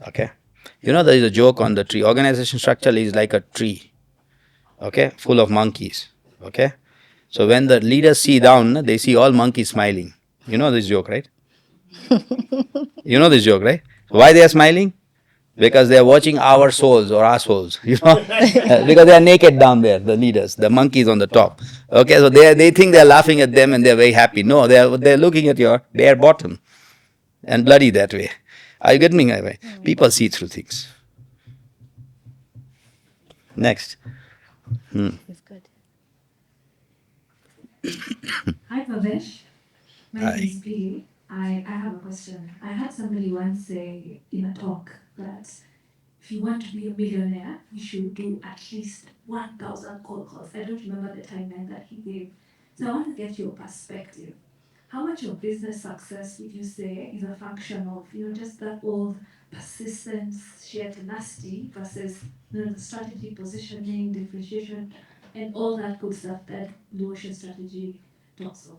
Okay, there is a joke on the tree. Organization structure is like a tree. Okay, full of monkeys. Okay, so when the leaders see down, they see all monkeys smiling. You know this joke, right? You know this joke, right? Why they are smiling? Because they are watching our souls or our souls, because they are naked down there, the leaders, the monkeys on the top. Okay, so they think they are laughing at them and they are very happy. No, they're looking at your bare bottom and bloody that way. Are you getting me? People see through things. Next. It's good. Hi, Bhavesh. My Hi. name is Billy. I have a question. I had somebody once say in a talk that if you want to be a millionaire, you should do at least 1,000 cold calls. I don't remember the timeline that he gave. So I want to get your perspective. How much of business success would you say is a function of, just that old persistence, sheer tenacity versus, the strategy, positioning, differentiation, and all that good stuff that Blue Ocean strategy talks of?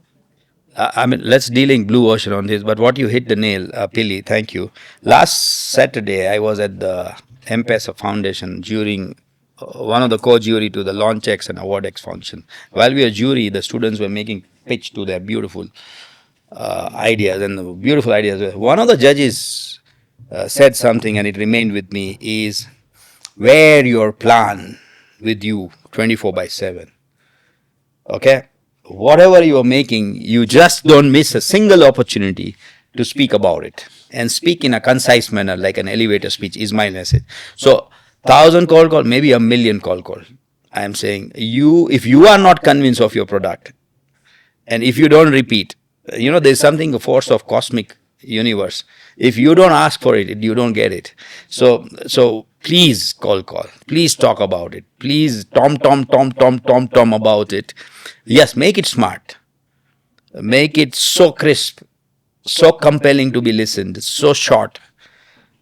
I mean, let's dealing blue ocean on this, but what you hit the nail, Pili, thank you. Last Saturday, I was at the M-Pesa Foundation during one of the co-jury to the Launch X and Award X function. While we were jury, the students were making pitch to their beautiful ideas, and the beautiful ideas. One of the judges said something, and it remained with me, is wear your plan with you 24/7. Okay, whatever you are making, you just don't miss a single opportunity to speak about it, and speak in a concise manner, like an elevator speech is my message. So 1,000 cold call, maybe a million cold call. I am saying, if you are not convinced of your product, and if you don't repeat, there's something, a force of cosmic universe. If you don't ask for it, you don't get it. So please call, please talk about it, please tom about it. Yes, make it smart, make it so crisp, so compelling to be listened, so short.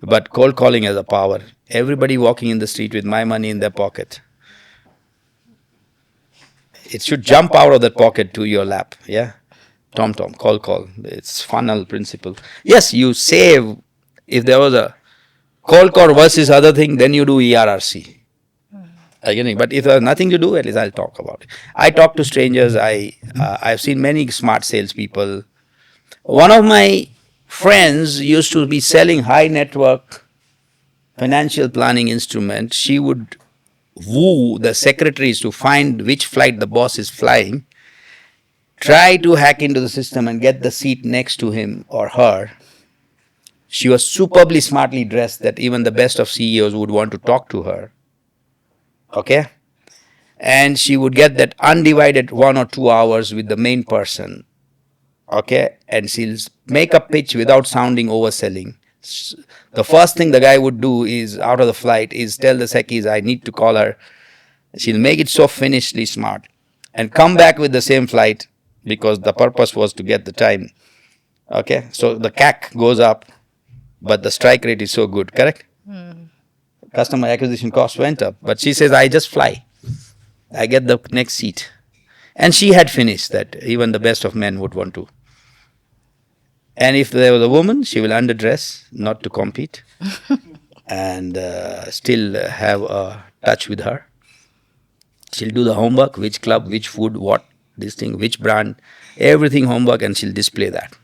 But cold calling has a power. Everybody walking in the street with my money in their pocket, it should jump out of that pocket to your lap. Yeah, call. It's funnel principle. Yes, you save. If there was a cold call versus other thing, then you do ERRC. Again, but if there's nothing to do, at least I'll talk about it. I talk to strangers. I've seen many smart salespeople. One of my friends used to be selling high network financial planning instrument. She would woo the secretaries to find which flight the boss is flying, try to hack into the system and get the seat next to him or her. She was superbly smartly dressed that even the best of CEOs would want to talk to her. Okay? And she would get that undivided 1 or 2 hours with the main person. Okay? And she'll make a pitch without sounding overselling. The first thing the guy would do is out of the flight is tell the Sekis, I need to call her. She'll make it so finishly smart and come back with the same flight because the purpose was to get the time. Okay, so the CAC goes up, but the strike rate is so good, correct? Customer acquisition cost went up, but she says, I just fly. I get the next seat. And she had finished that. Even the best of men would want to. And if there was a woman, she will underdress, not to compete, and still have a touch with her. She'll do the homework, which club, which food, what, this thing, which brand, everything homework, and she'll display that.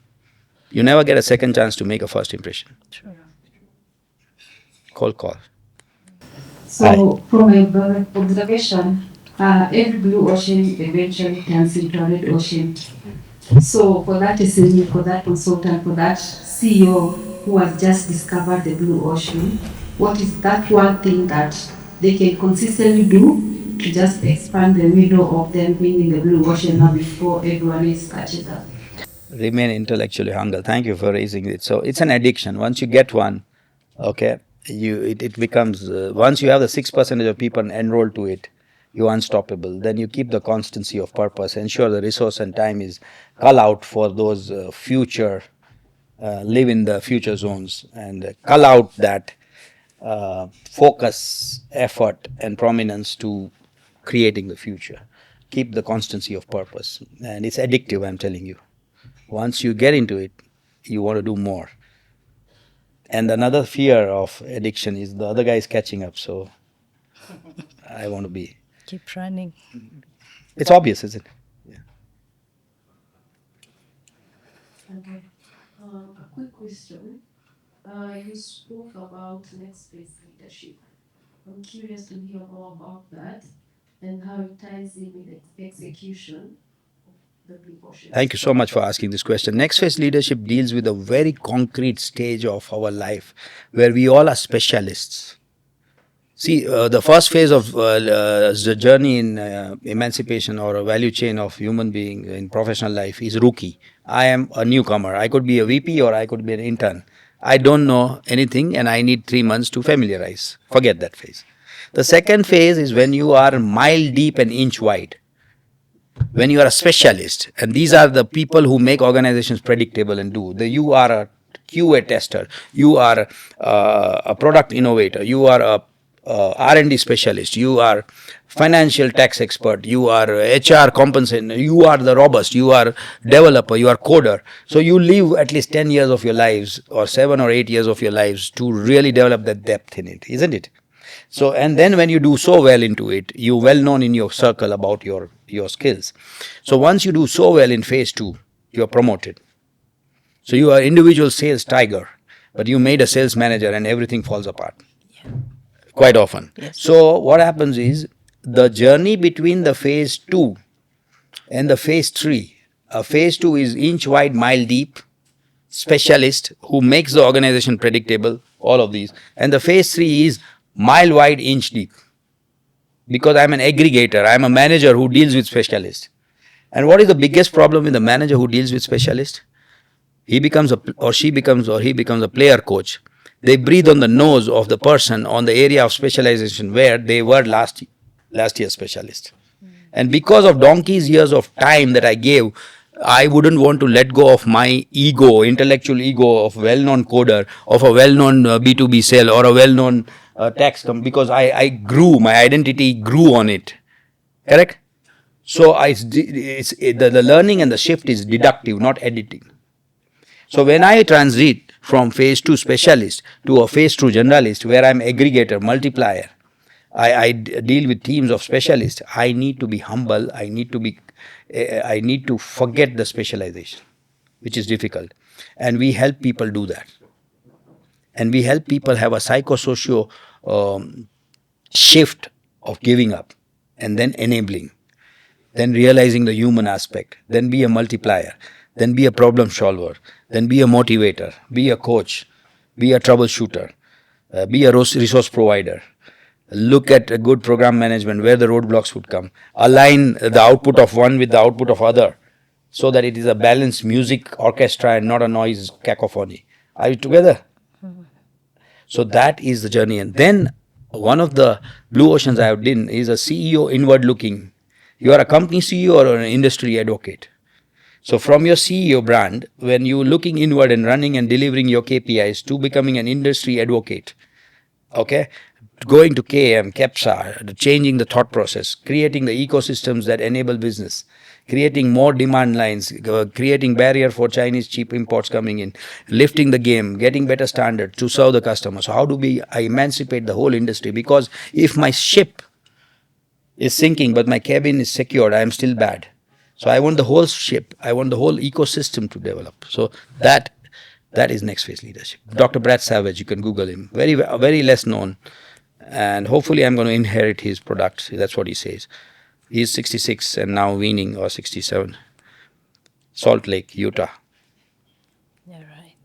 You never get a second chance to make a first impression. True. Call. So, from my observation, every blue ocean eventually turns into a red ocean. So, for that SME, for that consultant, for that CEO who has just discovered the blue ocean, what is that one thing that they can consistently do to just expand the window of them being in the blue ocean now before everyone else catches up? Remain intellectually humble. Thank you for raising it. So it's an addiction. Once you get one, okay, it becomes once you have the 6% of people enrolled to it, you're unstoppable. Then you keep the constancy of purpose, ensure the resource and time is cull out for those future, live in the future zones, and cull out that focus, effort, and prominence to creating the future. Keep the constancy of purpose, and it's addictive. I'm telling you. Once you get into it, you want to do more. And another fear of addiction is the other guy is catching up. So I want to be. Keep running. It's obvious, isn't it? Okay. A quick question. You spoke about next phase leadership. I'm curious to hear more about that and how it ties in with execution of the blue ocean. Thank you so much for asking this question. Next phase leadership deals with a very concrete stage of our life where we all are specialists. See, the first phase of the journey in emancipation or a value chain of human being in professional life is rookie. I am a newcomer. I could be a VP or I could be an intern. I don't know anything and I need 3 months to familiarize. Forget that phase. The second phase is when you are mile deep and inch wide. When you are a specialist, and these are the people who make organizations predictable and do. You are a QA tester. You are a product innovator. You are a R&D specialist, you are financial tax expert, you are HR compensation, you are the robust, you are developer, you are coder. So you live at least 10 years of your lives or 7 or 8 years of your lives to really develop that depth in it, isn't it? So, and then when you do so well into it, you're well known in your circle about your skills. So once you do so well in phase 2, you're promoted. So you are individual sales tiger, but you made a sales manager and everything falls apart. Quite often. Yes. So what happens is the journey between the phase 2 and the phase 3. Phase 2 is inch wide, mile deep, specialist who makes the organization predictable, all of these. And the phase 3 is mile wide, inch deep. Because I'm an aggregator, I'm a manager who deals with specialists. And what is the biggest problem with the manager who deals with specialists? He becomes he becomes a player coach. They breathe on the nose of the person on the area of specialization where they were last year specialists. And because of donkey's years of time that I gave, I wouldn't want to let go of my ego, intellectual ego of well-known coder, of a well-known B2B sale or a well-known tax company, because I grew, my identity grew on it. Correct? So the learning and the shift is deductive, not editing. So when I transit from phase 2 specialist to a phase 2 generalist where I'm aggregator, multiplier, I deal with teams of specialists, I need to be humble, I need to forget the specialization, which is difficult. And we help people do that. And we help people have a psychosocial shift of giving up and then enabling, then realizing the human aspect, then be a multiplier, then be a problem solver, then be a motivator, be a coach, be a troubleshooter, be a resource provider. Look at a good program management, where the roadblocks would come. Align the output of one with the output of other so that it is a balanced music orchestra and not a noise cacophony. Are you together? So that is the journey. And then one of the blue oceans I have done is a CEO inward looking. You are a company CEO or an industry advocate. So from your CEO brand, when you're looking inward and running and delivering your KPIs to becoming an industry advocate, okay, going to KM, KEPSA, changing the thought process, creating the ecosystems that enable business, creating more demand lines, creating barrier for Chinese cheap imports coming in, lifting the game, getting better standards to serve the customer. So how do we emancipate the whole industry? Because if my ship is sinking but my cabin is secured, I am still bad. So I want the whole ship, I want the whole ecosystem to develop. So that is next phase leadership. Dr. Brad Savage, you can Google him. Very less known, and hopefully I'm going to inherit his products. That's what he says. He's 66 and now weaning, or 67. Salt Lake, Utah. Yeah, right.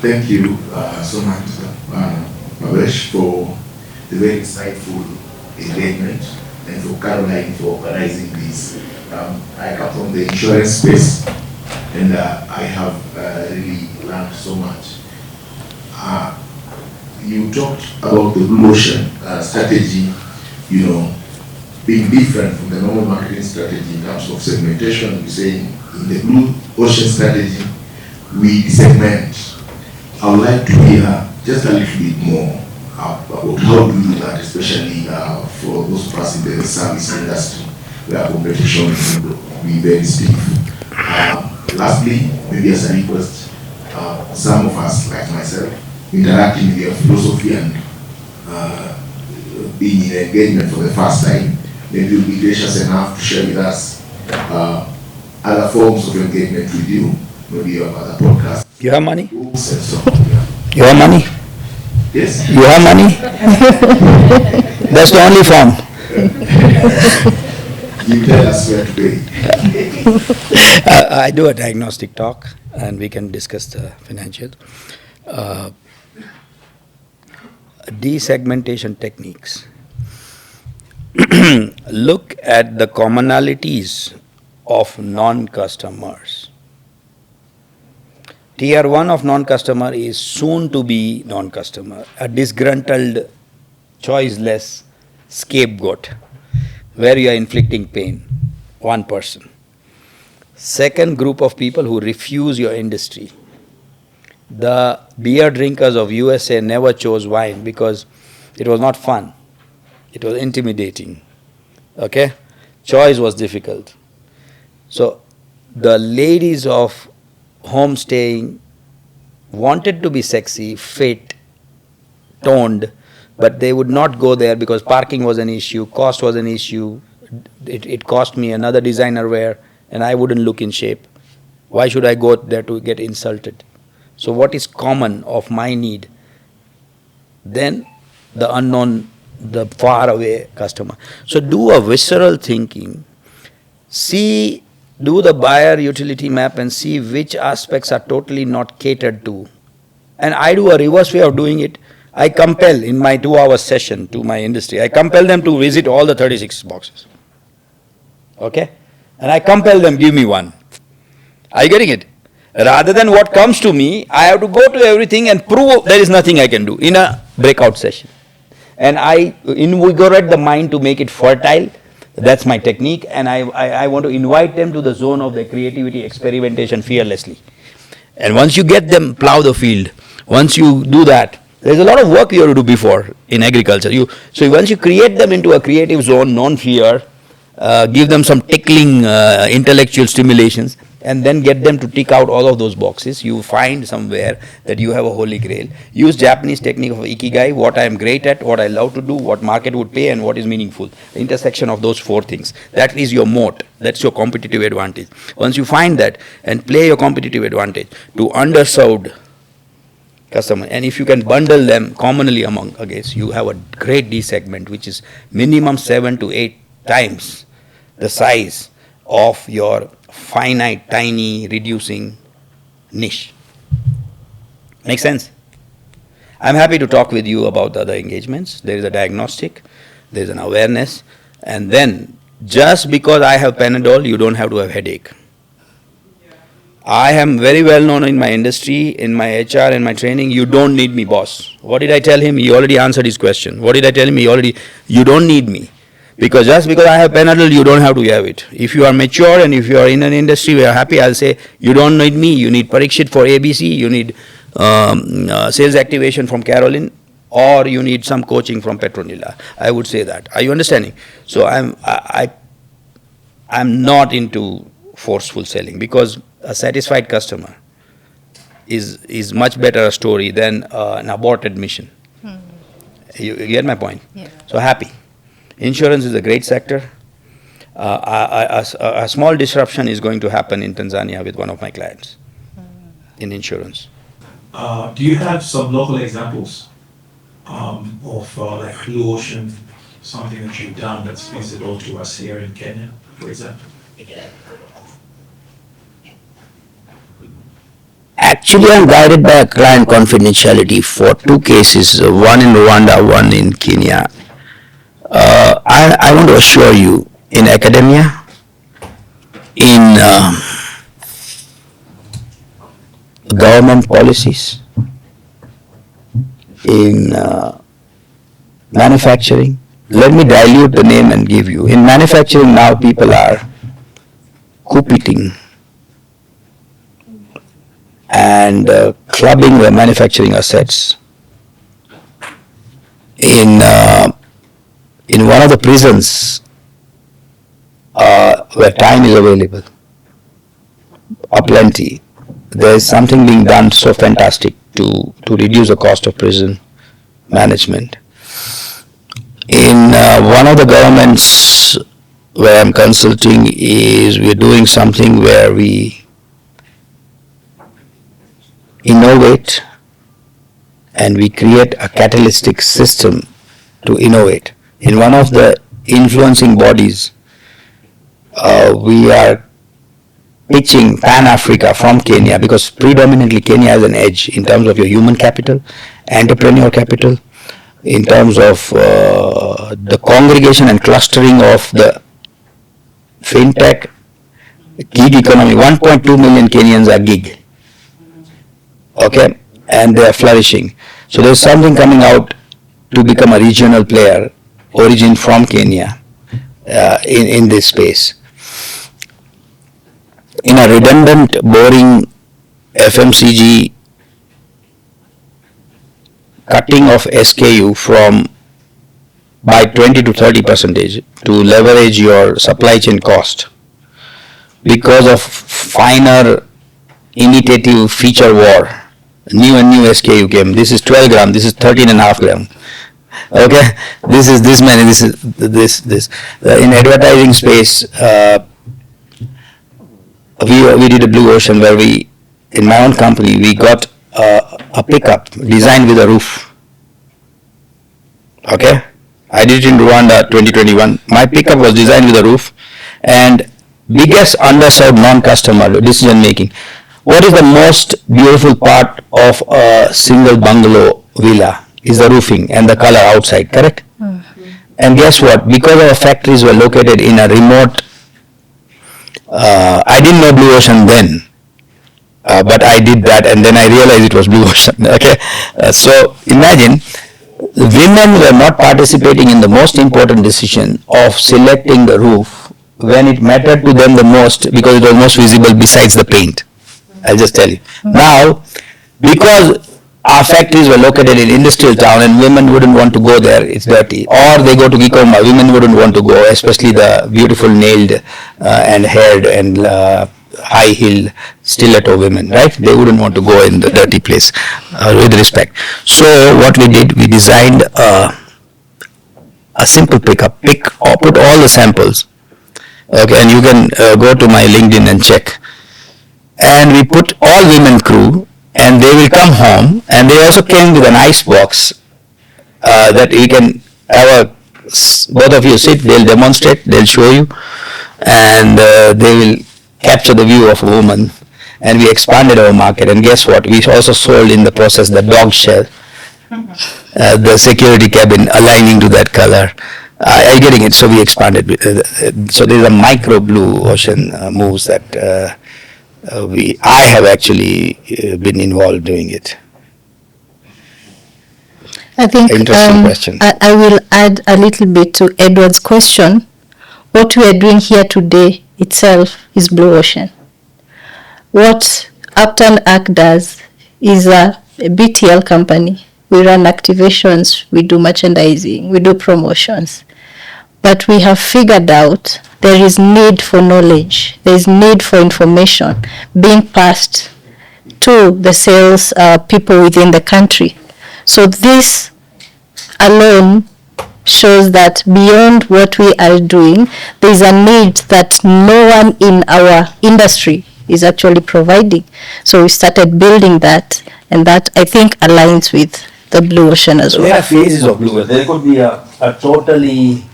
Thank you so much, Bhavesh, for the very insightful engagement, and for Caroline for organizing this. I come from the insurance space, and I have really learned so much. You talked about the blue ocean strategy, being different from the normal marketing strategy in terms of segmentation. You're saying in the blue ocean strategy, we segment. I would like to hear just a little bit more about how do you do that, especially for those of us in the service industry where competition will be very stiff. Lastly, maybe as a request, some of us, like myself, interacting with your philosophy and being in engagement for the first time, maybe you'll be gracious enough to share with us other forms of engagement with you, maybe your other podcast. You have money? Books and so on. Yeah. You have money? Yes? You have money? That's the only form. You tell us where to pay. I do a diagnostic talk, and we can discuss the financials. Desegmentation techniques. Look at the commonalities of non-customers. Tier 1 of non-customer is soon to be non-customer, a disgruntled, choiceless scapegoat, where you are inflicting pain, one person. Second group of people who refuse your industry. The beer drinkers of USA never chose wine because it was not fun. It was intimidating. Okay? Choice was difficult. So the ladies of homestaying wanted to be sexy, fit, toned, but they would not go there because parking was an issue, cost was an issue. It cost me another designer wear, and I wouldn't look in shape. Why should I go there to get insulted? So what is common of my need? Then the unknown, the far away customer. So do a visceral thinking. Do the buyer utility map and see which aspects are totally not catered to. And I do a reverse way of doing it. I compel in my 2-hour session to my industry, I compel them to visit all the 36 boxes. Okay? And I compel them, give me one. Are you getting it? Rather than what comes to me, I have to go to everything and prove there is nothing I can do in a breakout session. And I invigorate the mind to make it fertile. That's my technique, and I want to invite them to the zone of their creativity, experimentation fearlessly. And once you get them, plow the field. Once you do that, there's a lot of work you have to do before in agriculture. So once you create them into a creative zone, non-fear, give them some tickling intellectual stimulations, and then get them to tick out all of those boxes, you find somewhere that you have a holy grail. Use Japanese technique of ikigai, what I am great at, what I love to do, what market would pay, and what is meaningful. The intersection of those 4 things. That is your moat. That's your competitive advantage. Once you find that and play your competitive advantage to underserved customer, and if you can bundle them commonly among against, you have a great D segment, which is minimum 7 to 8 times the size of your finite, tiny, reducing niche. Make sense? I'm happy to talk with you about the other engagements. There is a diagnostic, there is an awareness, and then just because I have Panadol, you don't have to have headache. I am very well known in my industry, in my HR, in my training. You don't need me, boss. What did I tell him? He already answered his question. What did I tell him? You don't need me. Because just because I have Panadol, you don't have to have it. If you are mature and if you are in an industry where you are happy, I'll say, you don't need me. You need Parikshit for ABC. You need sales activation from Caroline, or you need some coaching from Petronilla. I would say that. Are you understanding? So I'm not into forceful selling, because a satisfied customer is much better a story than an aborted mission. You get my point? Yeah. So happy. Insurance is a great sector. A small disruption is going to happen in Tanzania with one of my clients in insurance. Do you have some local examples of like blue ocean, something that you've done that's visible to us here in Kenya, for example? Actually, I'm guided by a client confidentiality for two cases, one in Rwanda, one in Kenya. I want to assure you, in academia, in government policies, in manufacturing, let me dilute the name and give you. In manufacturing now, people are coup-eating and clubbing their manufacturing assets. In one of the prisons where time is available, aplenty, there is something being done so fantastic to reduce the cost of prison management. In one of the governments where I'm consulting, we're doing something where we innovate and we create a catalytic system to innovate. In one of the influencing bodies, we are pitching Pan-Africa from Kenya, because predominantly Kenya has an edge in terms of your human capital, entrepreneur capital, in terms of the congregation and clustering of the fintech, gig economy. 1.2 million Kenyans are gig. Okay, and they are flourishing. So there's something coming out to become a regional player, origin from Kenya, in this space. In a redundant, boring FMCG, cutting of SKU from by 20 to 30% to leverage your supply chain cost because of finer imitative feature war. New and new SKU came. This is 12 gram. This is 13.5 gram. Okay, this is this many. This is this. In advertising space, we did a blue ocean where in my own company, we got a pickup designed with a roof. Okay, I did it in Rwanda 2021. My pickup was designed with a roof, and biggest underserved non-customer decision making. What is the most beautiful part of a single bungalow villa? Is the roofing and the color outside, correct? And guess what? Because our factories were located in a remote, I didn't know blue ocean then, but I did that, and then I realized it was blue ocean. Okay, so imagine women were not participating in the most important decision of selecting the roof when it mattered to them the most, because it was most visible besides the paint. I'll just tell you. Now, because our factories were located in industrial town and women wouldn't want to go there, it's dirty. Or they go to Gikomba, women wouldn't want to go, especially the beautiful nailed and haired and high-heeled stiletto women, right? They wouldn't want to go in the dirty place, with respect. So what we did, we designed a simple pickup, put all the samples, okay, and you can go to my LinkedIn and check. And we put all women crew, and they will come home, and they also came with an ice box that we can have both of you sit, they'll demonstrate, they'll show you, and they will capture the view of a woman. And we expanded our market, and guess what? We also sold in the process the dog shell, the security cabin aligning to that color. Are you getting it? So we expanded. So there's a micro blue ocean moves that I have actually been involved doing it. I think Interesting question. I will add a little bit to Edward's question. What we are doing here today itself is blue ocean. What Upton Arc does is a BTL company. We run activations, we do merchandising, we do promotions. But we have figured out there is need for knowledge, there is need for information being passed to the sales people within the country. So this alone shows that beyond what we are doing, there is a need that no one in our industry is actually providing. So we started building that, and that I think aligns with the blue ocean as well. There are phases of blue ocean. There could be a totally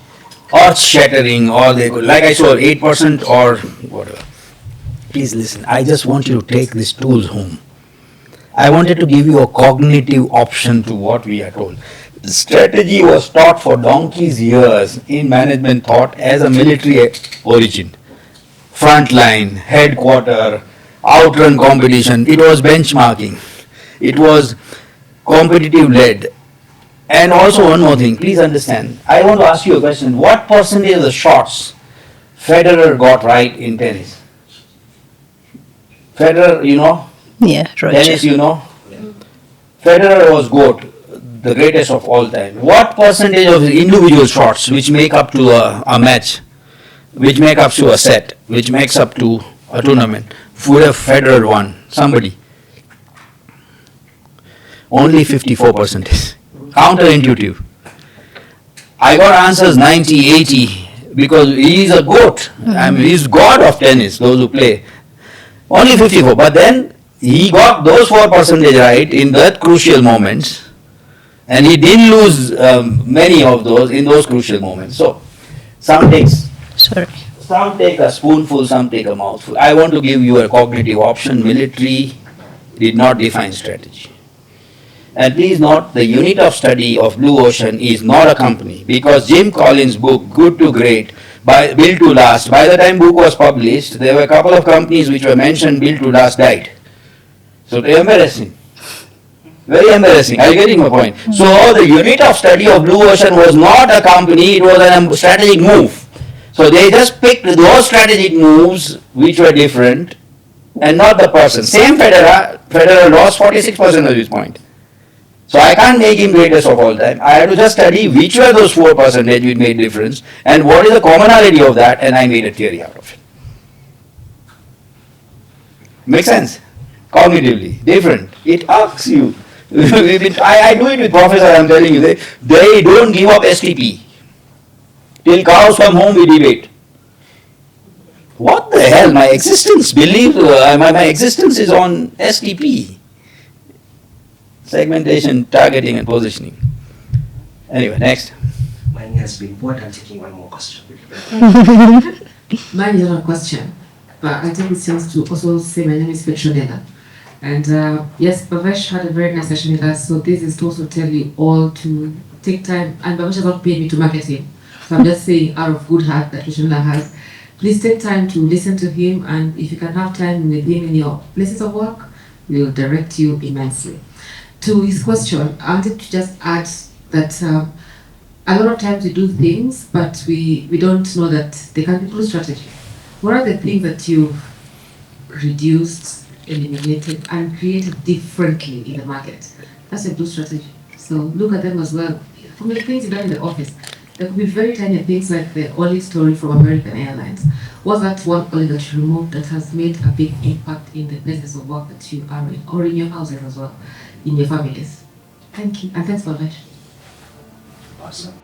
earth-shattering, or they could, like I saw, 8% or whatever. Please listen. I just want you to take these tools home. I wanted to give you a cognitive option to what we are told. Strategy was taught for donkey's years in management thought as a military origin. Frontline, headquarter, outrun competition. It was benchmarking. It was competitive led. And also one more thing, please understand. I want to ask you a question. What percentage of the shots Federer got right in tennis? Federer, you know? Yeah, Roger. Tennis, you know? Federer was GOAT, the greatest of all time. What percentage of the individual shots which make up to a match, which make up to a set, which makes up to a tournament, would have Federer won? Somebody. Only 54%. Counterintuitive. I got answers 90, 80 because he is a GOAT. I mean, he's God of tennis, those who play. Only 54. But then he got those 4% right in that crucial moments, and he didn't lose many of those in those crucial moments. So some take a spoonful, some take a mouthful. I want to give you a cognitive option. Military did not define strategy. And please note, the unit of study of blue ocean is not a company, because Jim Collins' book, Good to Great, Built to Last, by the time book was published, there were a couple of companies which were mentioned, Built to Last died. So embarrassing. Very embarrassing. Are you getting my point? So the unit of study of blue ocean was not a company, it was a strategic move. So they just picked those strategic moves which were different and not the person. Same Federer lost 46% of his point. So I can't make him greatest of all time. I had to just study which were those 4% which made difference and what is the commonality of that, and I made a theory out of it. Make sense? Cognitively, different. It asks you. I do it with professors, I'm telling you. They don't give up STP. Till cows come home, we debate. What the hell? My existence, my existence is on STP. Segmentation, targeting, and positioning. Anyway, next. Mine has been what? I'm taking one more question. Mine is not a question, but I take this chance to also say my name is Petronella. And yes, Bhavesh had a very nice session with us, so this is to also tell you all to take time, and Bhavesh has not paid me to market him, so I'm just saying out of good heart that Petronella has. Please take time to listen to him, and if you can have time with him in your places of work, we will direct you immensely. To his question, I wanted to just add that a lot of times we do things, but we don't know that they can be blue strategy. What are the things that you've reduced, eliminated, and created differently in the market? That's a blue strategy. So look at them as well. From the things you've done in the office, there could be very tiny things like the Oli story from American Airlines. What's that one Oli that you removed that has made a big impact in the places of work that you are in, or in your houses as well, in your families? Thank you, and thanks for that. Awesome.